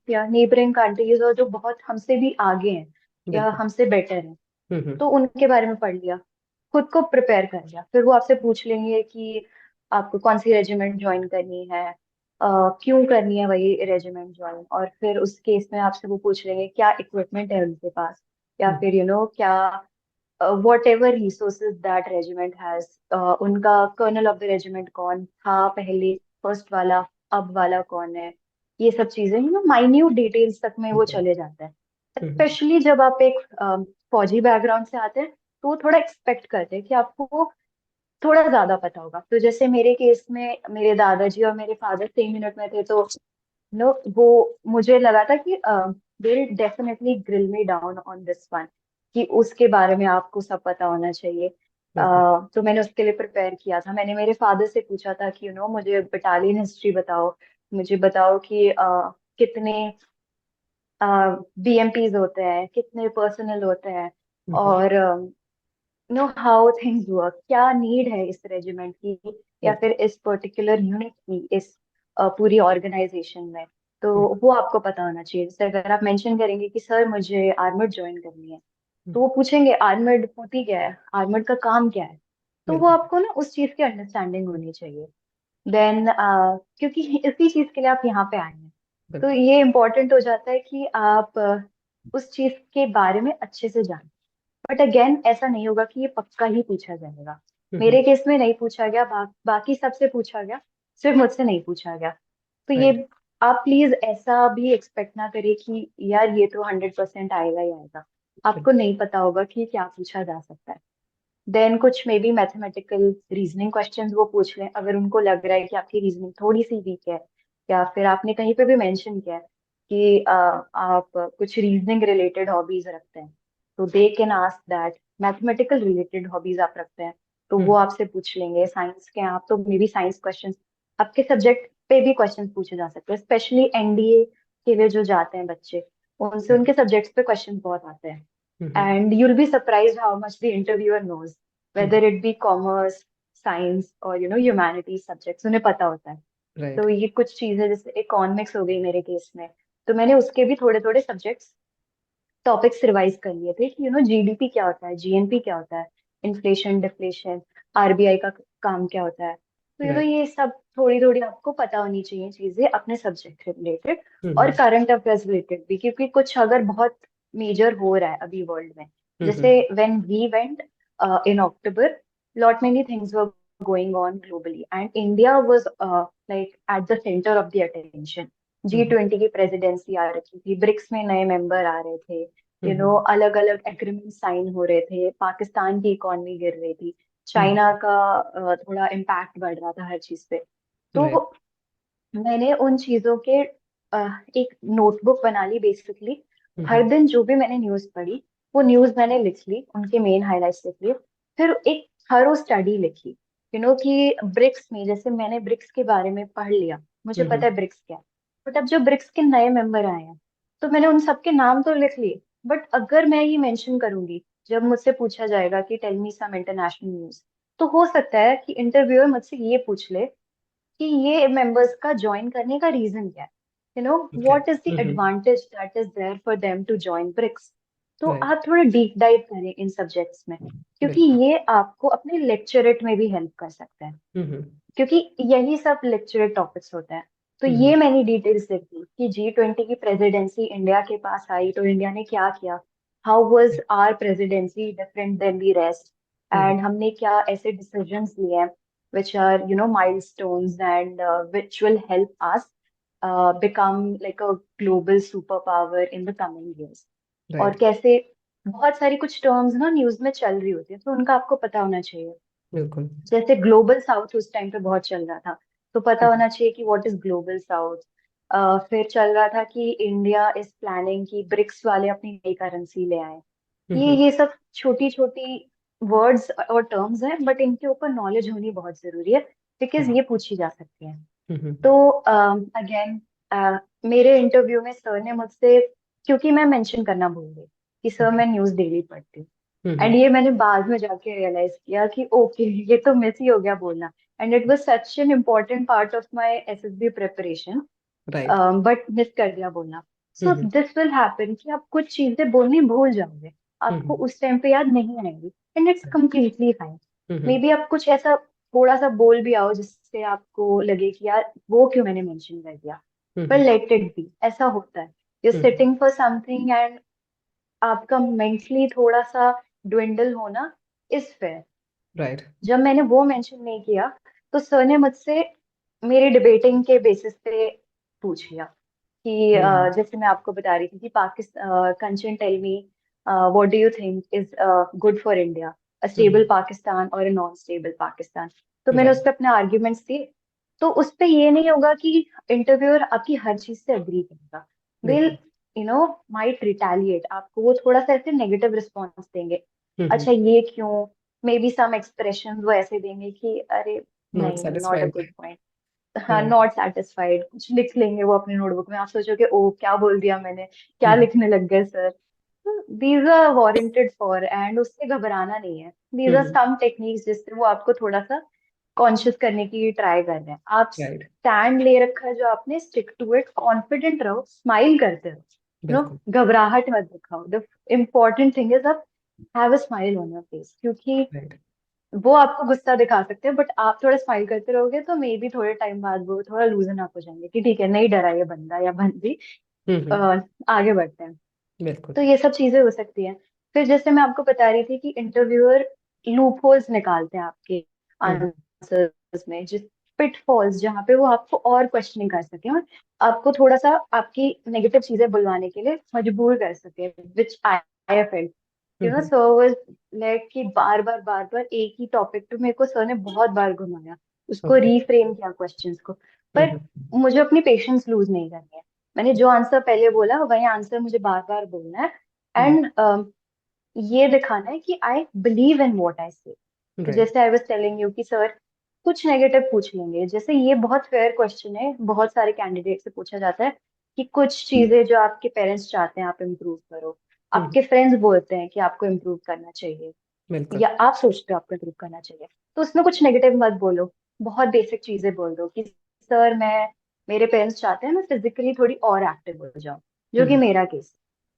या नेबरिंग कंट्रीज, और जो बहुत हमसे भी आगे हैं या बिल्कुल। हमसे बेटर हैं, हम्म। तो उनके बारे में पढ़ लिया, खुद को प्रिपेयर कर लिया। फिर वो आपसे पूछ लेंगे कि आपको कौन सी रेजिमेंट ज्वाइन करनी है, क्यों करनी है वही रेजिमेंट ज्वाइन, और फिर उस केस में आपसे वो पूछ लेंगे क्या इक्विपमेंट है उनके पास, या हम्म। फिर क्या what ever resources that regiment has, उनका कर्नल ऑफ द रेजिमेंट कौन था पहले, फर्स्ट वाला, अब वाला कौन है। ये सब चीजें माइन्यूट डिटेल्स तक में वो बिल्कुल। चले जाते हैं। हम्म। स्पेशली जब आप एक फौजी बैकग्राउंड से आते हैं, तो वो थोड़ा एक्सपेक्ट करते हैं कि आपको थोड़ा ज्यादा पता होगा। तो जैसे मेरे केस में मेरे दादाजी और मेरे फादर सेम यूनिट में थे, तो वो मुझे लगा था कि they definitely grill me down on this one, कि उसके बारे में आपको सब पता होना चाहिए। बिल्कुल। तो मैंने उसके लिए प्रिपेयर किया था। मैंने मेरे फादर से पूछा था कि मुझे बटालियन हिस्ट्री बताओ, मुझे बताओ कि कितने बीएमपीज होते हैं, कितने पर्सनल होते हैं, हम्म। और हाउ थिंग्स वर्क, क्या नीड है इस रेजिमेंट की या बिल्कुल। फिर इस पर्टिकुलर यूनिट की, इस पूरी ऑर्गेनाइजेशन में। तो हम्म। वो आपको पता होना चाहिए। जैसे अगर आप मेंशन करेंगे कि सर मुझे आर्मर्ड ज्वाइन करनी है, हम्म। तो वो पूछेंगे आर्मर्ड होती क्या है, आर्मर्ड का काम क्या है। तो वो बिल्कुल। आपको उस चीज की अंडरस्टैंडिंग होनी चाहिए। देन क्योंकि इसी चीज के लिए आप यहाँ पे आए हैं, तो बिल्कुल। ये इम्पोर्टेंट हो जाता है कि आप उस चीज के बारे में अच्छे से जानें। बट अगेन ऐसा नहीं होगा कि ये पक्का ही पूछा जाएगा। हम्म। मेरे केस में नहीं पूछा गया, बाकी सबसे पूछा गया, सिर्फ मुझसे नहीं पूछा गया। तो ये, राइट। आप प्लीज ऐसा भी एक्सपेक्ट ना करिए कि यार ये तो 100% आएगा ही आएगा। आपको नहीं पता होगा कि क्या पूछा जा सकता है। देन कुछ may be mathematical reasoning questions वो पूछ लें, अगर उनको लग रहा है कि आपकी रीजनिंग थोड़ी सी वीक है, या फिर आपने कहीं पे भी मेंशन किया है कि आप कुछ रीजनिंग रिलेटेड हॉबीज रखते हैं तो they can ask that. Mathematical related hobbies आप रखते हैं तो वो हम्म, आपसे पूछ लेंगे। साइंस के हैं आप तो मे बी साइंस क्वेश्चंस आपके सब्जेक्ट पे भी क्वेश्चंस पूछे जा सकते हैं, स्पेशली एनडीए के लिए जो जाते हैं बच्चे, उनसे right, उनके सब्जेक्ट्स पे क्वेश्चंस बहुत आते हैं। Hmm, and you'll be surprised how much the interviewer knows, hmm, whether it be commerce, science or humanities subjects, उन्हें पता होता है। right, तो ये कुछ चीजें जैसे इकोनॉमिक्स हो गई मेरे केस में, तो मैंने उसके भी थोड़े थोड़े सब्जेक्ट्स टॉपिक्स रिवाइज कर लिए थे कि जीडीपी क्या होता है, जीएनपी क्या होता है, इन्फ्लेशन डिफ्लेशन, आरबीआई का काम क्या होता है। तो right, ये सब थोड़ी थोड़ी आपको पता होनी चाहिए चीजें अपने सब्जेक्ट रिलेटेड और हम्म, करंट अफेयर्स रिलेटेड भी, क्योंकि कुछ अगर बहुत मेजर हो रहा है अभी वर्ल्ड में। जैसे hmm, when we went in October, lot many things were going on globally and India was like at the center of the attention। Hmm, G20 की प्रेसिडेंसी आ रखी थी, ब्रिक्स में नए मेंबर आ रहे थे, हम्म, अलग अलग एग्रीमेंट साइन हो रहे थे, पाकिस्तान की इकोनॉमी गिर रही थी, हम्म, चाइना का थोड़ा इम्पैक्ट बढ़ रहा था हर चीज पे। तो right, मैंने उन चीजों के एक नोटबुक बना ली बेसिकली। हर हम्म, दिन जो भी मैंने न्यूज पढ़ी वो न्यूज मैंने लिख ली, उनके मेन हाइलाइट्स लिख लिए। फिर एक थरो स्टडी लिखी, कि ब्रिक्स में, जैसे मैंने ब्रिक्स के बारे में पढ़ लिया, मुझे पता हम्म, है ब्रिक्स क्या है। बट अब जो ब्रिक्स के नए मेंबर आए हैं तो मैंने उन सबके नाम तो लिख लिए, बट अगर मैं ये मेंशन करूंगी जब मुझसे पूछा जाएगा कि tell me some international news, तो हो सकता है कि इंटरव्यूअर मुझसे ये पूछ ले कि ये मेंबर्स का ज्वाइन करने का रीजन क्या है, okay, what is the advantage that is there for them to join BRICS. तो right, आप थोड़ा डीप डाइव करें इन सब्जेक्ट्स में, क्योंकि बिल्कुल, ये आपको अपने लेक्चरेट में भी हेल्प कर सकते हैं, हम्म, क्योंकि यही सब लेक्चरेट टॉपिक्स होते हैं। तो हम्म, ये मैंने डिटेल्स देखी कि G20 की प्रेसिडेंसी इंडिया के पास आई तो इंडिया ने क्या किया, how was our presidency different than the rest, hmm, and हमने क्या ऐसे डिसीजंस लिए हैं which are milestones and which will help us become like a global superpower in the coming years। और right, कैसे बहुत सारी कुछ टर्म्स ना न्यूज में चल रही होती है तो उनका आपको पता होना चाहिए। बिल्कुल, जैसे ग्लोबल साउथ उस टाइम पे बहुत चल रहा था, तो पता हम्म, होना चाहिए कि व्हाट इज ग्लोबल साउथ। फिर चल रहा था कि इंडिया इज प्लानिंग कि ब्रिक्स वाले अपनी नई करेंसी ले आए। हम्म, ये सब छोटी छोटी वर्ड्स और टर्म्स हैं, बट इनके ऊपर नॉलेज होनी बहुत जरूरी है, बिकॉज right, ये पूछी जा सकती है। हम्म, तो अगेन मेरे इंटरव्यू में सर ने मुझसे, क्योंकि मैं मेंशन करना भूल गई कि सर okay, मैं न्यूज डेली पढ़ती हूँ, एंड हम्म, ये मैंने बाद में जाके रियलाइज किया कि ओके ये तो मिस ही हो गया बोलना, and it was such an important part of my SSB preparation, right, but miss कर दिया बोलना। सो हम्म, दिस विल हैपन कि आप कुछ चीजें बोलनी भूल जाओगे, आपको हम्म, उस टाइम पे याद नहीं आएंगी, and it's completely fine. Maybe hmm आप कुछ ऐसा थोड़ा सा बोल भी आओ जिससे आपको लगे कि यार वो क्यों मैंने मेंशन कर दिया, पर हम्म, लेट इट बी। ऐसा होता है, you hmm, sitting for something and आपका मेंटली थोड़ा सा ड्विंडल होना इज फेयर। right, जब मैंने वो मेंशन नहीं किया तो सर ने मुझसे मेरी डिबेटिंग के बेसिस पे पूछ लिया कि हम्म, जैसे मैं आपको बता रही थी कि Pakistan, Kanchan tell me what do you think is good for India, a stable hmm, Pakistan और अ नॉन स्टेबल पाकिस्तान। तो मैंने right, उस पर अपने आर्ग्यूमेंट्स दिए। तो उस पे ये नहीं होगा कि इंटरव्यूअर आपकी हर चीज से अग्री करेगा, विल बिल्कुल, माइट रिटेलिएट, आपको वो थोड़ा सा ऐसे नेगेटिव रिस्पॉन्स देंगे। हम्म, अच्छा ये क्यों, मे बी सम एक्सप्रेशन वो ऐसे देंगे कि अरे not नहीं not a satisfied, good point, हाँ right, नॉट सेटिस्फाइड, कुछ लिख लेंगे वो अपनी नोटबुक में, आप सोचोगे ओ क्या बोल दिया मैंने, क्या हम्म, लिखने लग गए sir. These are warranted for, and उससे घबराना नहीं है। These are hmm, some techniques जिससे वो आपको थोड़ा सा कॉन्शियस करने की ट्राई कर रहे हैं। आप right, स्टैंड ले रखा है जो आपने, स्टिक टू इट, कॉन्फिडेंट रहो, स्माइल करते रहो, बिल्कुल, घबराहट मत दिखाओ। द इम्पोर्टेंट थिंग इज आप have a smile on your face, क्योंकि right, वो आपको गुस्सा दिखा सकते हैं, बट आप थोड़ा स्माइल करते रहोगे तो मे बी थोड़े टाइम बाद वो थोड़ा लूजन अप हो जाएंगे कि ठीक है नहीं डरा ये बंदा या बंदी, हम्म, आगे बढ़ते हैं। बिल्कुल, तो ये सब चीजें हो सकती हैं। फिर जैसे मैं आपको बता रही थी कि इंटरव्यूअर लूप होल्स निकालते हैं आपके हम्म, आंसर्स में, जिस पिटफॉल्स जहाँ पे वो आपको और क्वेश्चनिंग कर सके और आपको थोड़ा सा आपकी नेगेटिव चीजें बुलवाने के लिए मजबूर कर सके, which I I felt. Hmm, sir was like कि बार बार एक ही टॉपिक पे मेरे को सर ने बहुत बार घुमाया, उसको okay, रीफ्रेम किया क्वेश्चंस को। पर हम्म, मुझे अपनी पेशेंस लूज नहीं करनी है। मैंने जो आंसर पहले बोला वही आंसर मुझे बार बार बोलना है। हम्म। एंड ये दिखाना है कि I believe in what I से। तो राइट। जैसे आई वाज टेलिंग यू कि सर कुछ नेगेटिव पूछ लेंगे, जैसे ये बहुत फेयर क्वेश्चन है, बहुत सारे कैंडिडेट से पूछा जाता है कि कुछ चीजें जो आपके पेरेंट्स चाहते हैं आप इम्प्रूव करो, हम्म। आपके फ्रेंड्स बोलते हैं कि आपको इम्प्रूव करना चाहिए, बिल्कुल। या आप सोचते हो आपको इम्प्रूव करना चाहिए, तो उसमें कुछ नेगेटिव मत बोलो। बहुत बेसिक चीजें बोल दो कि सर मैं, मेरे पेरेंट्स चाहते हैं मैं फिजिकली थोड़ी और एक्टिव हो जाऊं, जो कि हम्म। मेरा केस,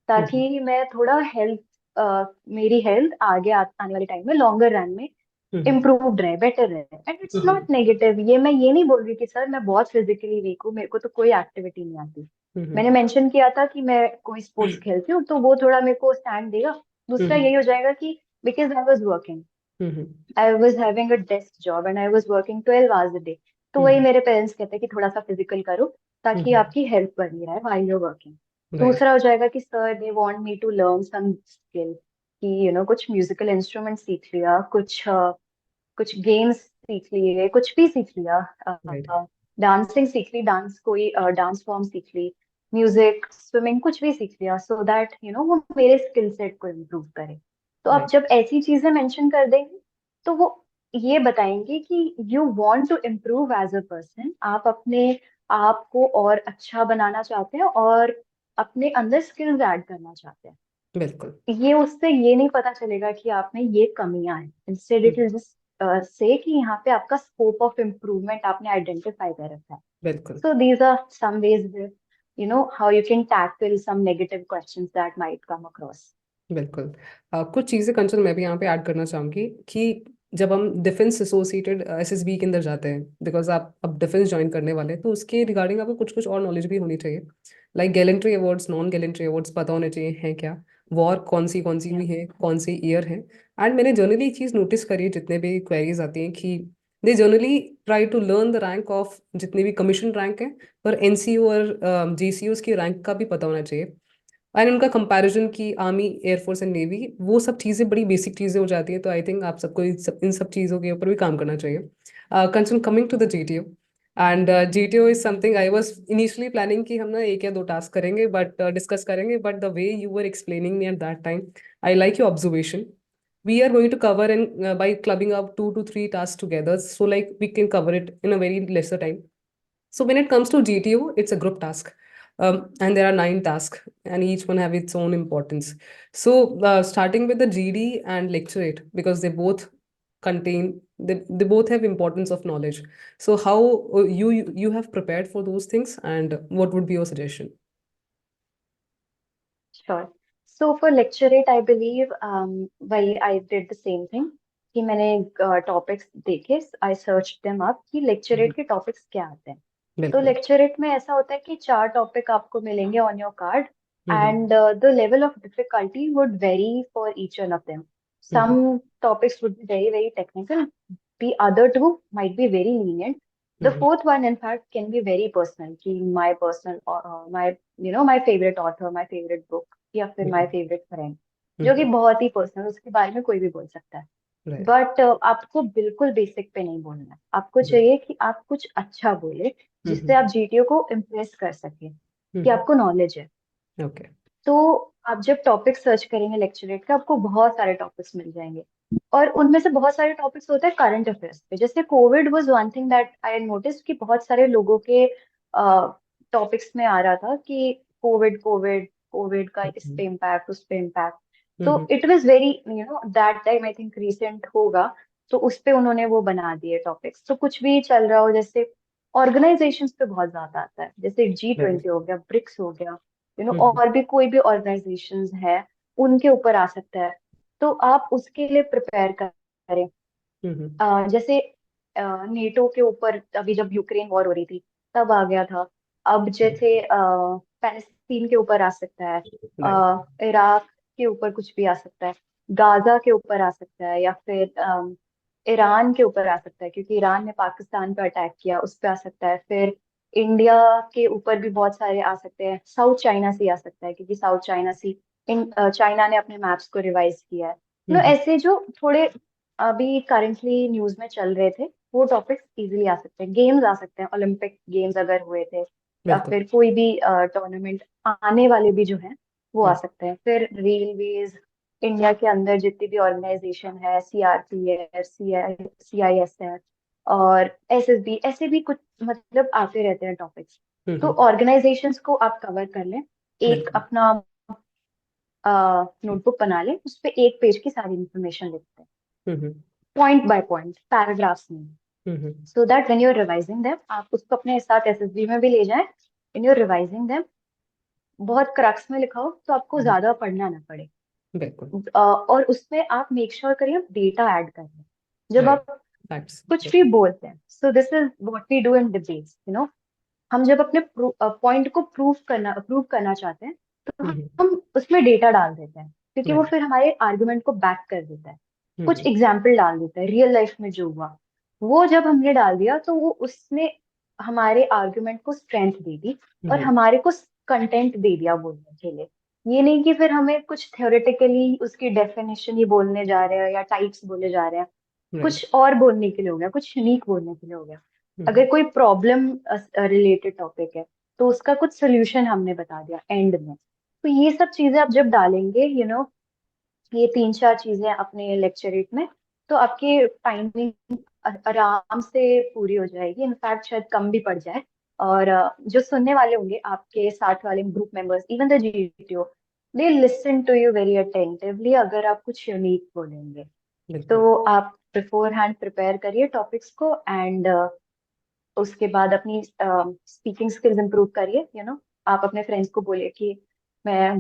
हम्म। ताकि मैं थोड़ा हेल्थ, मेरी हेल्थ आगे आने वाले टाइम में लॉन्गर रन में हम्म। इम्प्रूव्ड रहे, बेटर रहे। And it's hmm. Not negative, ये मैं ये नहीं बोल रही कि सर मैं बहुत फिजिकली वीक हूँ, मेरे को तो कोई एक्टिविटी नहीं आती। हम्म। मैंने मेंशन किया था कि मैं कोई स्पोर्ट्स खेलती हूँ, तो वो थोड़ा मेरे को स्टैंड देगा। दूसरा हम्म। यही हो जाएगा कि because I was working, hmm. I was having a desk job and I was working 12 hours a day. तो वही हम्म। मेरे पेरेंट्स कहते हैं कि थोड़ा सा फिजिकल करो ताकि हम्म। आपकी हेल्थ बनी रहे व्हाइल यू वर्किंग। राइट। दूसरा हो जाएगा कि sir they want me to learn some skill, कि कुछ म्यूजिकल इंस्ट्रूमेंट सीख लिया, कुछ गेम्स सीख लिए, कुछ भी सीख लिया, राइट। डांसिंग सीख ली, डांस कोई डांस फॉर्म सीख ली, म्यूजिक, स्विमिंग, कुछ भी सीख लिया, सो दैट वो मेरे स्किल सेट को इम्प्रूव करे। तो आप राइट। जब ऐसी चीजें मेंशन कर देंगे तो वो ये बताएंगे कि you want to improve as a person, आप अपने आप को और अच्छा बनाना चाहते हैं और अपने अंदर स्किल्स ऐड करना चाहते हैं। बिल्कुल। ये उससे ये नहीं पता चलेगा कि आप में ये कमियां हैं, instead it hmm. Will just say कि यहाँ पे आपका स्कोप ऑफ इम्प्रूवमेंट आपने आइडेंटिफाई कर रखा है। बिल्कुल। So these are some ways where, how you can tackle some negative questions that might come across. बिल्कुल। कुछ चीज़ें कंचन मैं भी यहाँ पे ऐड करना चाहूँगी कि जब हम डिफेंस एसोसिएटेड एसएसबी के अंदर जाते हैं, बिकॉज आप अब डिफेंस ज्वाइन करने वाले हैं, तो उसके रिगार्डिंग आपको कुछ कुछ और नॉलेज भी होनी चाहिए। Like gallantry awards, non gallantry awards पता होने चाहिए हैं क्या, वॉर कौन सी Yeah. हुई है, कौन सी ईयर है। एंड मैंने जनरली एक चीज़ नोटिस करी है जितने भी क्वेरीज आती हैं कि they generally try to learn the rank of जितने भी कमीशन रैंक हैं, पर एनसीओ और जीसीओ की रैंक का भी पता होना चाहिए। एंड उनका कंपैरिजन की आर्मी, एयरफोर्स एंड नेवी, वो सब चीज़ें बड़ी बेसिक चीज़ें हो जाती है। तो आई थिंक आप सबको इन सब चीज़ों के ऊपर भी काम करना चाहिए। Concern coming to the GTO, and GTO is something I was initially planning कि हम ना एक या दो टास्क करेंगे, बट डिस्कस करेंगे, but the way you were explaining me at that time, I like your observation. We are going to cover and by clubbing up 2 to 3 tasks together, so like we can cover it in a very lesser time. So when it comes to GTO, it's a group task, and there are 9 tasks, and each one have its own importance. So starting with the GD and lecturate, because they both they both have importance of knowledge. So how you have prepared for those things, and what would be your suggestion? Sure. So for lecturate, I believe, why I did the same thing, कि मैंने topics देखे, I search them up कि हम्म। Lecturette के topics क्या आते हैं। तो बिल्कुल। लेक्चरेट में ऐसा होता है कि 4 टॉपिक आपको मिलेंगे on your card, hmm. And the level of difficulty would vary for each one of them. Hmm. Some topics would be very very technical, the other two might be very lenient. The hmm. fourth one, in fact, can be very personal. कि my personal, my favorite author, my favorite book, या फिर my favorite friend, जो कि हम्म। बहुत ही personal, उसके बारे में कोई भी बोल सकता है। राइट। बट आपको बिल्कुल बेसिक पे नहीं बोलना है, आपको चाहिए कि आप कुछ अच्छा बोले जिससे हम्म। आप जीटीओ को इम्प्रेस कर सके कि हम्म। आपको नॉलेज है। ओके। तो आप जब टॉपिक सर्च करेंगे लेक्चरेट का, आपको बहुत सारे टॉपिक्स मिल जाएंगे, और उनमें से बहुत सारे टॉपिक्स होते हैं करंट अफेयर्स पे। जैसे Covid was one thing that I notice कि बहुत सारे लोगों के टॉपिक्स में आ रहा था कि कोविड कोविड कोविड का इस पे इम्पैक्ट, उस पे इम्पैक्ट। तो hmm. It was very, that time I think recent होगा, तो उस पे उन्होंने वो बना दिए टॉपिक्स। तो कुछ भी चल रहा हो, जैसे ऑर्गेनाइजेशंस पे बहुत ज्यादा आता है, जैसे राइट। G20 हो गया, ब्रिक्स हो गया, हम्म। और भी कोई भी ऑर्गेनाइजेशंस है, उनके ऊपर आ सकता है। तो आप उसके लिए प्रिपेयर करें। हम्म। जैसे नेटो के ऊपर अभी जब यूक्रेन वॉर हो रही थी तब आ गया था। अब जैसे पैलेस्तीन के ऊपर आ सकता है, राइट। इराक के ऊपर कुछ भी आ सकता है, गाजा के ऊपर आ सकता है, या फिर ईरान के ऊपर आ सकता है क्योंकि ईरान ने पाकिस्तान पर अटैक किया, उस पर आ सकता है। फिर इंडिया के ऊपर भी बहुत सारे आ सकते हैं, साउथ चाइना सी आ सकता है क्योंकि साउथ चाइना सी, इन चाइना ने अपने मैप्स को रिवाइज किया है। हम्म। ऐसे जो थोड़े अभी करंटली न्यूज में चल रहे थे, वो टॉपिक्स इजीली आ सकते हैं। गेम्स आ सकते हैं, ओलंपिक गेम्स अगर हुए थे, या बिल्कुल। फिर कोई भी टूर्नामेंट आने वाले भी जो हैं वो आ हम्म सकते हैं। फिर रेलवेज, इंडिया के अंदर जितनी भी ऑर्गेनाइजेशन है, सीआरपीएफ, सीआईएसएफ और एसएसबी, ऐसे भी कुछ मतलब आते रहते हैं टॉपिक्स। तो हम्म ऑर्गेनाइजेशंस को आप कवर कर लें, एक बिल्कुल। अपना नोटबुक बना लें, उस पे एक पेज की सारी इंफॉर्मेशन लिखते हैं, hmm point by point, paragraphs में, hmm so that when you are revising them आप उसको अपने साथ एसएसबी में भी ले जाएं। When you are revising them बहुत क्रक्स में लिखा हो तो आपको हम्म, ज्यादा पढ़ना ना पड़े। बिल्कुल। और उसमें आप मेक श्योर करिए डेटा ऐड कर लें जब राइट। आप फैक्ट्स। कुछ भी बोलते हैं। So this is what we do in debates, हम जब अपने पॉइंट को प्रूव करना चाहते हैं तो हम्म हम उसमें डेटा डाल देते हैं, क्योंकि वो राइट। फिर हमारे आर्गुमेंट को बैक कर देता है। कुछ हम्म एग्जाम्पल डाल देता है रियल लाइफ में जो हुआ। वो जब हमने डाल दिया तो वो उसने हमारे आर्गुमेंट को स्ट्रेंथ दे दी और हम्म हमारे को कंटेंट दे दिया बोलने के लिए। ये नहीं कि फिर हमें कुछ थ्योरेटिकली उसकी डेफिनेशन ही बोलने जा रहे हैं या टाइप्स बोले जा रहे हैं, राइट। कुछ और बोलने के लिए हो गया, कुछ यूनिक बोलने के लिए हो गया। हम्म अगर कोई प्रॉब्लम रिलेटेड टॉपिक है तो उसका कुछ सोल्यूशन हमने बता दिया एंड में। तो ये सब चीजें आप जब डालेंगे, ये तीन चार चीजें अपने लेक्चरेट में, तो आपकी टाइमिंग आराम से पूरी हो जाएगी, इनफैक्ट शायद कम भी पड़ जाए। और जो सुनने वाले होंगे आपके साथ वाले group members, even the GTO, they listen to you very attentively अगर आप कुछ यूनिक बोलेंगे। बिल्कुल। तो आप बिफोर हैंड प्रिपेयर करिए टॉपिक्स को, एंड उसके बाद अपनी स्पीकिंग स्किल्स इंप्रूव करिए। आप अपने फ्रेंड्स को बोलिए कि मैं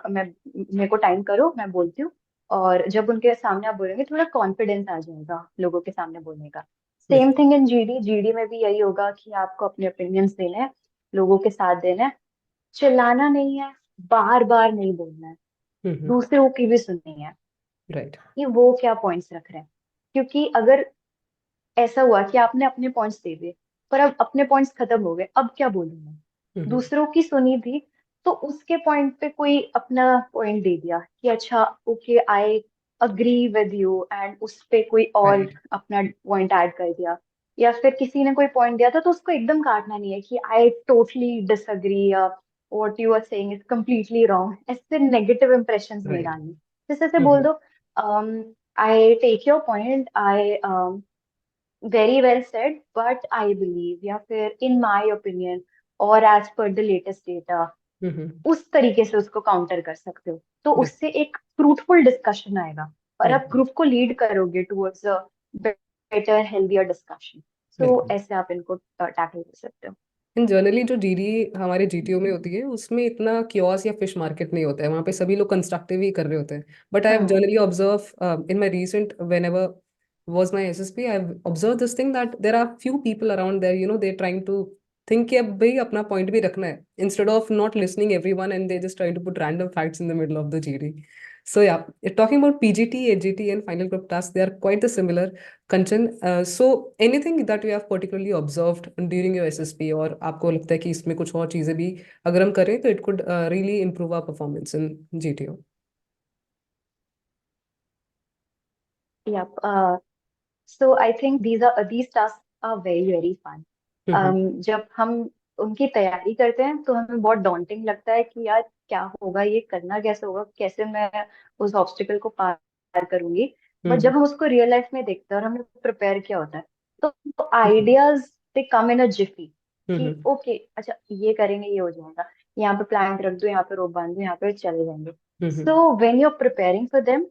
मेरे को टाइम करो, मैं बोलती हूँ। और जब उनके सामने आप बोलेंगे थोड़ा कॉन्फिडेंस आ जाएगा लोगों के सामने बोलने का। सेम बिल्कुल। थिंग इन जीडी, जीडी में भी यही होगा कि आपको अपने ओपिनियंस देने हैं, लोगों के साथ देना है, चिल्लाना नहीं है, बार बार नहीं बोलना है, हम्म दूसरों की भी सुननी है राइट। कि वो क्या पॉइंट्स रख रहे हैं। क्योंकि अगर ऐसा हुआ कि आपने अपने पॉइंट्स दे दिए पर अब अपने पॉइंट्स खत्म हो गए, अब क्या बोलूं मैं, हम्म दूसरों की सुनी थी तो उसके पॉइंट पे कोई अपना पॉइंट दे दिया कि अच्छा okay I agree with you, and उस पे कोई और राइट। अपना पॉइंट ऐड कर दिया। या फिर किसी ने कोई पॉइंट दिया था तो उसको एकदम काटना नहीं है कि आई टोटली डिसअग्री या what you are saying is completely wrong, ऐसे नेगेटिव इंप्रेशंस नहीं राइट। डालनी। जैसे ऐसे बोल दो, I take your point, I very well said but I believe, या फिर इन माई ओपिनियन, और as per the latest data. Hmm उस तरीके से उसको काउंटर कर सकते हो, तो बिल्कुल। उससे एक फ्रूटफुल डिस्कशन आएगा और आप बिल्कुल। ग्रुप को लीड करोगे towards a better healthier discussion. तो बिल्कुल। ऐसे आप इनको टैकल कर सकते हो। इन जनरली जो जीडी हमारे जीटीओ में होती है उसमें इतना क्योस या फिश मार्केट नहीं होता है, वहाँ पे सभी लोग कंस्ट्रक्टिव ही कर रहे होते हैं। But I have hmm. Generally observe in my recent when ever was my SSP, I've observed this thing that there are few people around there, they're trying to think कि अब भाई अपना पॉइंट भी रखना है, instead of not listening everyone and they just trying to put random facts in the middle of the GD. So yeah, talking about PGT, AGT and final group tasks, they are quite the similar. Kanchan, so anything that you have particularly observed during your SSP और आपको लगता है कि इसमें कुछ और चीजें भी अगर हम करें तो it could really improve our performance in GTO? Yep. So I think these tasks are very very fun. हम्म जब हम उनकी तैयारी करते हैं तो हमें बहुत डॉन्टिंग लगता है कि यार क्या होगा, ये करना कैसे होगा, कैसे मैं उस ऑब्स्टिकल को पार करूंगी। बट हम्म जब हम उसको रियल लाइफ में देखते हैं और हमने प्रिपेयर किया होता है तो हम्म आइडियाज दे कम इन अ जिफी कि हम्म ओके अच्छा ये करेंगे, ये हो जाएगा, यहाँ पे प्लैंक रख दो, यहाँ पे रोप बांध दो, यहाँ पे चले जाएंगे। Hmm so when you are preparing for them,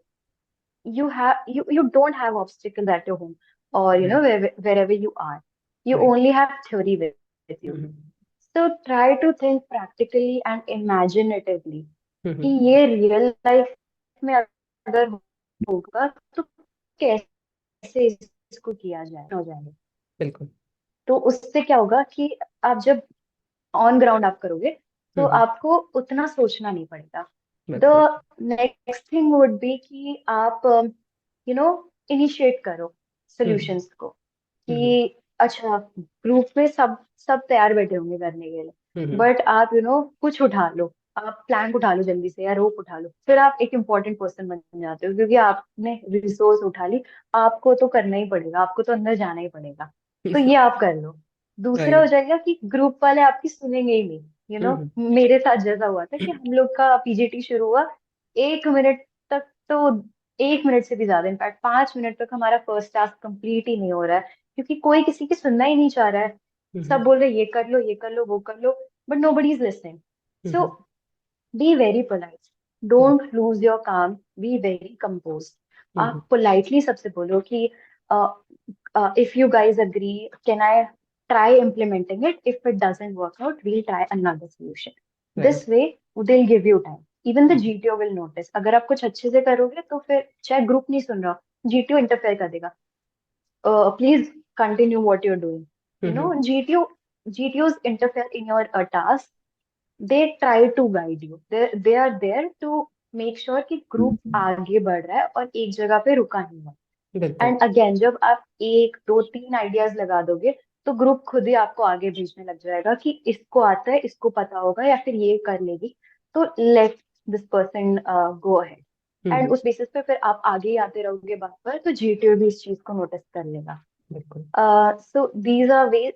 you don't have obstacles at your home, or right. wherever you are. You Right. only have theory with you. So try to think practically and imaginatively कि हम्म ये real life में अगर होगा तो कैसे इसको किया जाए हो जाएगा। बिल्कुल। तो उससे क्या होगा कि आप जब ऑन ग्राउंड आप करोगे तो हम्म आपको उतना सोचना नहीं पड़ेगा। बिल्कुल। The next thing would be कि आप यू नो इनिशिएट करो हम्म सॉल्यूशंस को, हम्म कि अच्छा ग्रुप में सब सब तैयार बैठे होंगे करने के लिए, हम्म बट आप कुछ उठा लो, आप प्लैंक उठा लो जल्दी से या रोप उठा लो, फिर आप एक इम्पोर्टेंट पर्सन बन जाते हो क्योंकि आपने रिसोर्स उठा ली। आपको तो करना ही पड़ेगा, आपको तो अंदर जाना ही पड़ेगा। तो ये आप कर लो। दूसरा हो Right. जाएगा कि ग्रुप वाले आपकी सुनेंगे ही नहीं, मेरे साथ जैसा हुआ था कि हम लोग का पीजीटी शुरू हुआ 1 मिनट तक, तो 1 मिनट से भी ज्यादा, इनफैक्ट 5 मिनट तक हमारा फर्स्ट टास्क कंप्लीट ही नहीं हो रहा है, क्योंकि कोई किसी की सुनना ही नहीं चाह रहा है। सब Mhm. बोल रहे ये कर लो, ये कर लो, वो कर लो, but nobody is listening. So Mhm. Be very polite, don't lose your calm, be very compose. Mhm. आप पोलाइटली सबसे बोलो कि if you guys agree, can I try implementing it? If it doesn't work out, we'll try another solution. Right. This way, they'll give you time. Even the Mhm. GTO will notice. अगर आप कुछ अच्छे से करोगे तो फिर चाहे group नहीं सुन रहा, GTO इंटरफेयर कर देगा. Please continue what you're doing. Mhm. GTOs interfere in your task. They try to guide you. They are there to make sure कि ग्रुप आगे बढ़ रहा है और एक जगह पे रुका नहीं है. बिल्कुल. एंड अगेन, जब आप 1 2 3 आइडियाज लगा दोगे तो ग्रुप खुद ही आपको आगे भेजने लग जाएगा कि इसको आता है, इसको पता होगा, या फिर ये कर लेगी, तो let this person go ahead. And Mhm. उस बेसिस पे फिर आप आगे ही आते रहोगे बात पर, तो जीटीओ भी इस चीज को नोटिस कर लेगा. बिल्कुल. So these are way.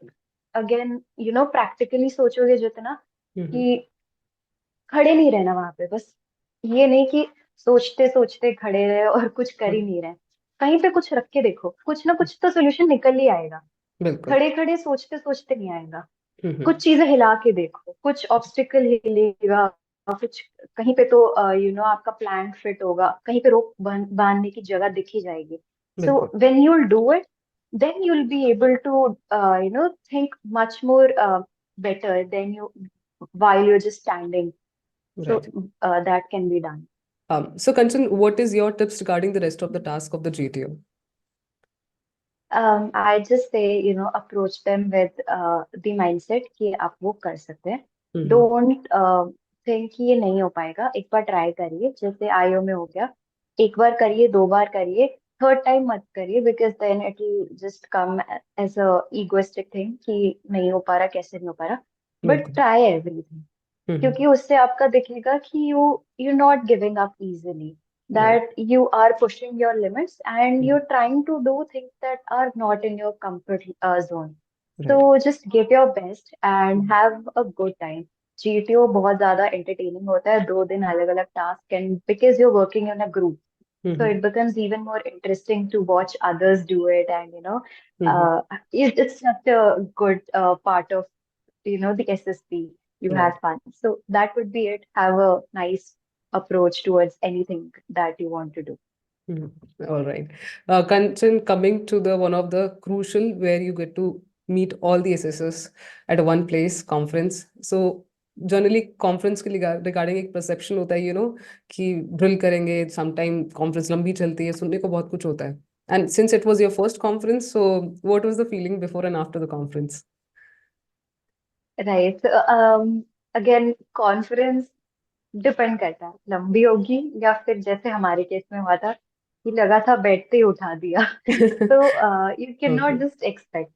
Again, practically सोचोगे जितना, Mhm. कि खड़े नहीं रहना वहां पे, बस ये नहीं कि सोचते सोचते खड़े रहे और कुछ कर ही Mhm. नहीं रहे. कहीं पे कुछ रख के देखो, कुछ ना कुछ तो सोल्यूशन निकल ही आएगा. बिल्कुल. खड़े खड़े सोचते सोचते नहीं आएगा. Mhm. कुछ चीजें हिला के देखो, कुछ ऑब्स्टिकल हिलेगा, कुछ कहीं पे तो आपका प्लान फिट होगा, कहीं पे रोप बांधने की जगह दिखी जाएगी. सो बिल्कुल. When you will do it, then you'll be able to think much more better than you while you're just standing. So Right. that can be done. So Kanchan, what is your tips regarding the rest of the task of the GTO? I just say, approach them with the mindset कि आप वो कर सकते हैं. Mhm. Don't think कि ये नहीं हो पाएगा. एक बार ट्राई करिए, जैसे आईओ में हो गया. एक बार करिए, 2 बार करिए, थर्ड टाइम मत करिए, because then it will just come as a egoistic thing कि नहीं हो पा रहा, कैसे नहीं हो पा रहा. बट बिल्कुल. Try everything, Mhm. क्योंकि उससे आपका दिखेगा कि you not giving up easily, Right. that you are pushing your limits and Mhm. you're trying to do things that are not in your comfort zone. So Right. just give your best and have a good time. GTO बहुत ज्यादा entertaining होता है, 2 दिन अलग अलग task, and because you're working in a group, so Mhm. it becomes even more interesting to watch others do it, and Mhm. it's such a good part of the SSP. You Right. have fun. So that would be it. Have a nice approach towards anything that you want to do. Mhm. All right. Kanchan, coming to the one of the crucial where you get to meet all the SSS at one place, conference. So generally conference के regarding एक perception होता है कि drill करेंगे, sometime conference लंबी चलती है, सुनने को बहुत कुछ होता है. And since it was your first conference, so what was the feeling before and after the conference? Right. So, again, conference depend करता है, लंबी होगी या फिर जैसे हमारे केस में हुआ था कि लगा था बैठते ही उठा दिया. तो you can not okay. Just expect.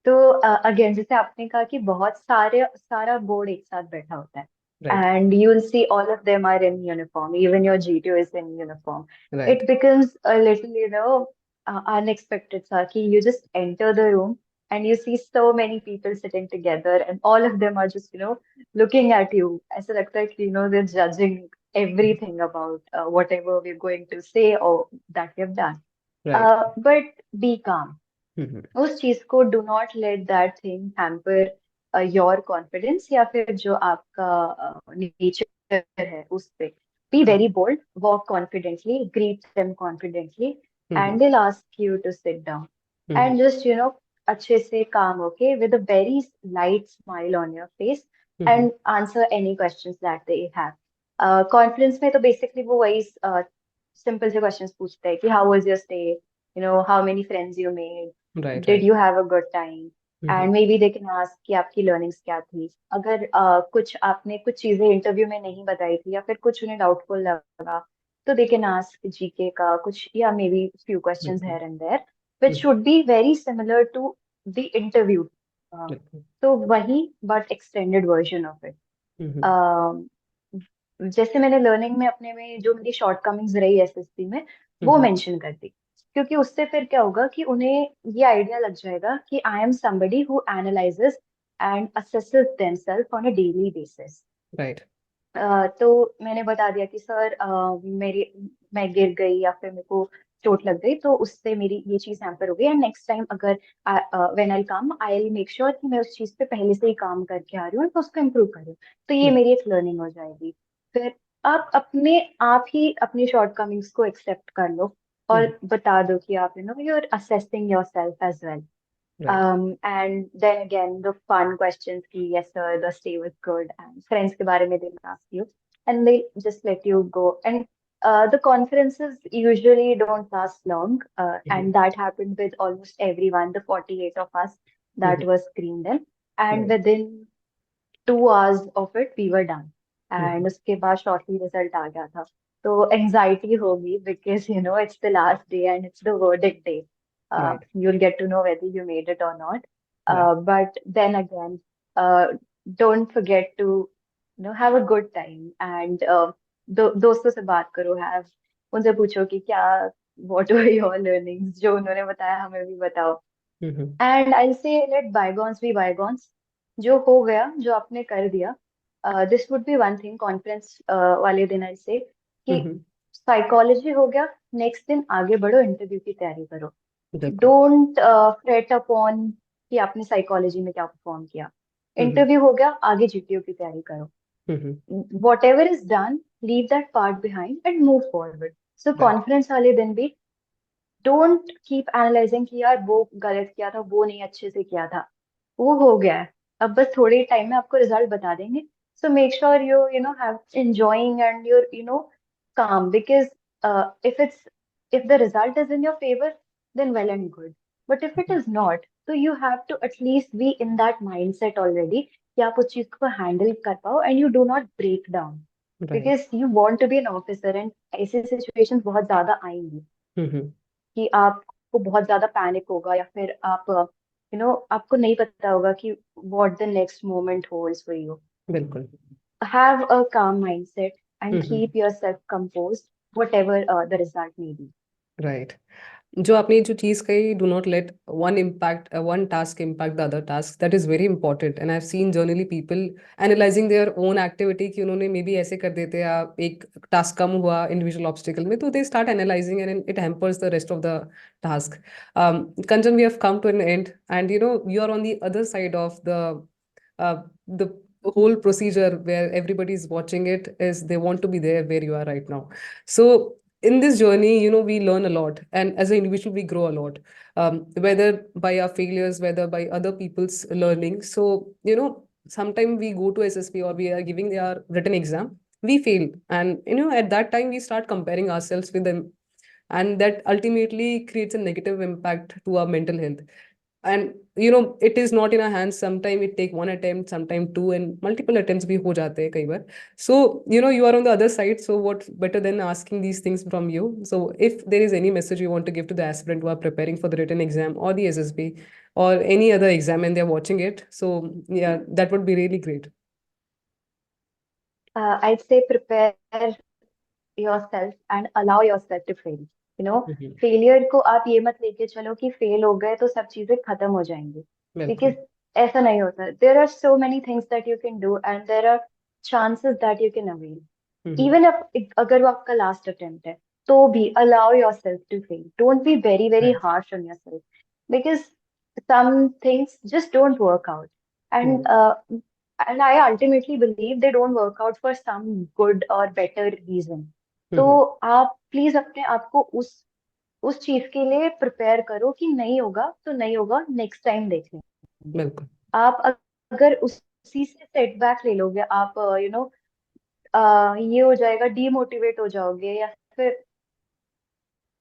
तो अगेन, जैसे आपने कहा कि बहुत सारा बोर्ड एक साथ बैठा होता है, right. And you will see all of them are in uniform, even your GTO is in uniform. Right. It becomes a little unexpected सा कि you just enter the room and you see so many people sitting together and all of them are just looking at you. ऐसा लगता है कि they're judging everything about whatever we're going to say or that we have done. Right. But be calm. Hmm. उस चीज को do not let that thing hamper your confidence, या फिर जो आपका नेचर है उस पे. Be very bold, walk confidently, greet them confidently, hmm. And they ask you to sit down. Hmm. And just अच्छे से काम होके with a very light smile on your face, hmm. And answer any questions that they have. Conference में तो basically वो वही simple से questions पूछते हैं कि how was your stay, how many friends you made, right. Did right. You have a good time, hmm. And may be they can ask कि आपकी लर्निंग्स क्या थी. अगर कुछ आपने कुछ चीजें इंटरव्यू में नहीं बताई थी या फिर कुछ उन्हें डाउटफुल लगा, तो दे कैन आस्क जीके का कुछ, या मे बी फ्यू क्वेश्चंस बिल्कुल. Here and there which hmm. Should be very similar to the interview. बिल्कुल. तो वही, but extended version of it. Hmm. जैसे मैंने लर्निंग में अपने में जो मेरी शॉर्टकमिंग्स रही एसएससी में, वो हम्म. मेंशन कर दी. क्योंकि उससे फिर क्या होगा कि उन्हें ये आइडिया लग जाएगा कि I am somebody who analyzes and assesses themselves on a daily basis. Right. तो मैंने बता दिया कि सर मेरी मैं गिर गई या फिर मेरे को चोट लग गई, तो उससे मेरी ये चीज हैम्पर हो गई, एंड नेक्स्ट टाइम अगर when I come I will make sure कि मैं उस चीज पे पहले से ही काम करके आ रही हूँ तो उसको इम्प्रूव कर रही हूँ। तो ये मेरी एक लर्निंग हो जाएगी। फिर आप अपने आप ही अपनी शॉर्टकमिंग्स को एक्सेप्ट कर लो और बता दो कि आप you are assessing yourself as well. Right. And then again, the fun questions ki, yes sir, the stay was good, and friends ke bare mein they will ask you, and they just let you go. And the conferences usually don't last long, and that happened with almost everyone, the 48 of us that was screened in, and right. within 2 hours of it, we were done. And उसके बाद shortly result आ गया था. तो anxiety होगी because it's the last day and it's the verdict day. Right. You'll get to know whether you made it or not. Right. But then again, uh, don't forget to have a good time, and दोस्तों से बात करो, have उनसे पूछो कि क्या what were your learnings, जो उन्होंने बताया हमें भी बताओ. एंड आई से लेट बायगॉन्स बी बायगॉन्स. जो हो गया, जो आपने कर दिया. This would be one thing conference वाले दिन आई से कि साइकोलॉजी हो गया, नेक्स्ट दिन आगे बढ़ो, इंटरव्यू की तैयारी करो. बिल्कुल। डोंट फ्रेट अपॉन कि आपने साइकोलॉजी में क्या परफॉर्म किया. इंटरव्यू हो गया, आगे जीटीओ की तैयारी करो. What ever is done, leave that part behind and move forward. So right. Conference वाले दिन भी डोंट कीप एनालाइजिंग कि यार वो गलत किया था, वो नहीं अच्छे से किया था. वो हो गया है, अब बस थोड़े टाइम में आपको रिजल्ट बता देंगे. So make sure you know have enjoying and you're calm, because if the result is in your favor, then well and good. But if it is not, so you have to at least be in that mindset already कि आप उस चीज को handle कर पाओ and you do not break down, right. because you want to be an officer and ऐसी situations बहुत ज्यादा आएंगी कि आपको बहुत ज्यादा पैनिक होगा, या फिर आप आपको नहीं पता होगा कि what the next moment holds for you. बिल्कुल। हैव अ काम mindset and keep yourself composed, whatever the result may be. Right. जो आपने जो चीज़ कही, do not let one task impact the other task, that is very important. And I have seen generally people analysing their own activity कि उन्होंने may be ऐसे कर देते, या एक टास्क कम हुआ इंडिविजुअल ऑब्स्टिकल में, तो they start analysing and it hampers the rest of the task. Kanchan, we have come to an end, and you are on the other side of the whole procedure where everybody is watching it, is they want to be there where you are right now. So in this journey, we learn a lot, and as an individual we grow a lot, whether by our failures, whether by other people's learning. So sometimes we go to SSP or we are giving their written exam, we fail, and at that time we start comparing ourselves with them, and that ultimately creates a negative impact to our mental health. And it is not in our hands. Sometimes it take one attempt, sometimes two, and multiple attempts bhi ho jate hai kai baar. So you are on the other side, so what better than asking these things from you? So if there is any message you want to give to the aspirant who are preparing for the written exam or the SSB or any other exam and they're watching it, so yeah, that would be really great. I'd say prepare yourself and allow yourself to fail. Failure को आप ये मत लेके चलो कि fail हो गए तो सब चीजें खत्म हो जाएंगी, बिल्कुल। बिकॉज ऐसा नहीं होता. There are so many things that you can do and there are chances that you can avail. Even अगर वो आपका लास्ट अटेम्प्ट है, तो भी allow yourself to fail. Don't be very very Right. Harsh on yourself, because some things just don't work out. And and I ultimately believe they don't work out for some good or better reason. तो आप please अपने आप को उस चीज के लिए prepare करो कि नहीं होगा तो नहीं होगा, नेक्स्ट टाइम देख लेंगे. बिल्कुल। आप अगर उसी से सेटबैक ले लोगे, आप ये हो जाएगा, डीमोटिवेट हो जाओगे, या फिर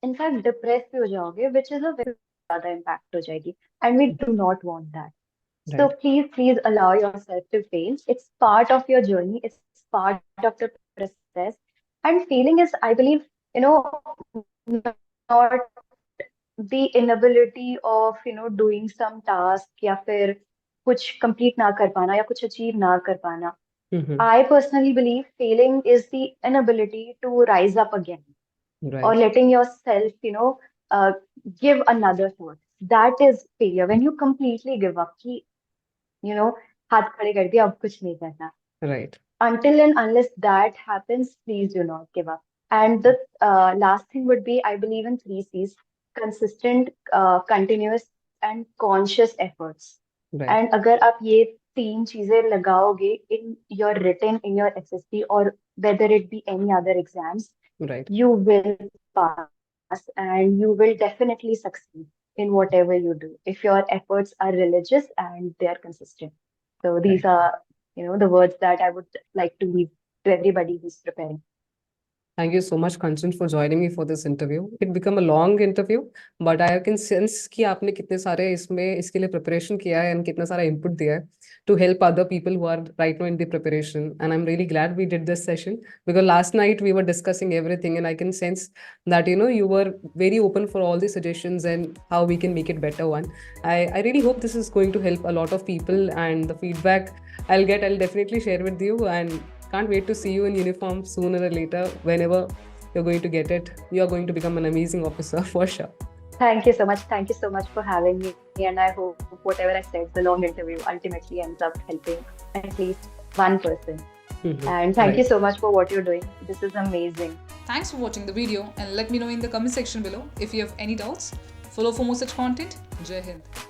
इनफैक्ट डिप्रेस भी हो जाओगे, विच इज अ वेरी ज्यादा इम्पैक्ट हो जाएगी, and we do not want that. So Right. please allow yourself to fail. It's part of your journey. It's part of the process. And failing is, I believe, not the inability of, doing some task या फिर कुछ complete ना कर पाना या कुछ achieve ना कर पाना. I personally believe failing is the inability to rise up again, or Right. letting yourself, uh, give another thought. That is failure. When you completely give up, कि, you know, हाथ खड़े कर दिया, अब कुछ नहीं करना. Right. Until and unless that happens, please do not give up. And the last thing would be, I believe in three C's: consistent, continuous, and conscious efforts. Right. And अगर आप ये तीन चीजें लगाओगे in your written, in your SSC, or whether it be any other exams, Right. you will pass and you will definitely succeed in whatever you do if your efforts are religious and they are consistent. So these Right. are, the words that I would like to leave to everybody who's preparing. Thank you so much, Kanchan, for joining me for this interview. It became a long interview, but I can sense कि आपने कितने सारे इसमें इसके लिए preparation किया है and कितना सारा input दिया है to help other people who are right now in the preparation. And I'm really glad we did this session because last night we were discussing everything, and I can sense that you were very open for all the suggestions and how we can make it better one. I really hope this is going to help a lot of people, and the feedback I'll definitely share with you, and can't wait to see you in uniform sooner or later. Whenever you're going to get it, you're going to become an amazing officer for sure. Thank you so much. Thank you so much for having me. And I hope whatever I said, the long interview ultimately ends up helping at least one person. And thank you so much for what you're doing. This is amazing. Thanks for watching the video, and let me know in the comment section below if you have any doubts. Follow for more such content. Jai Hind.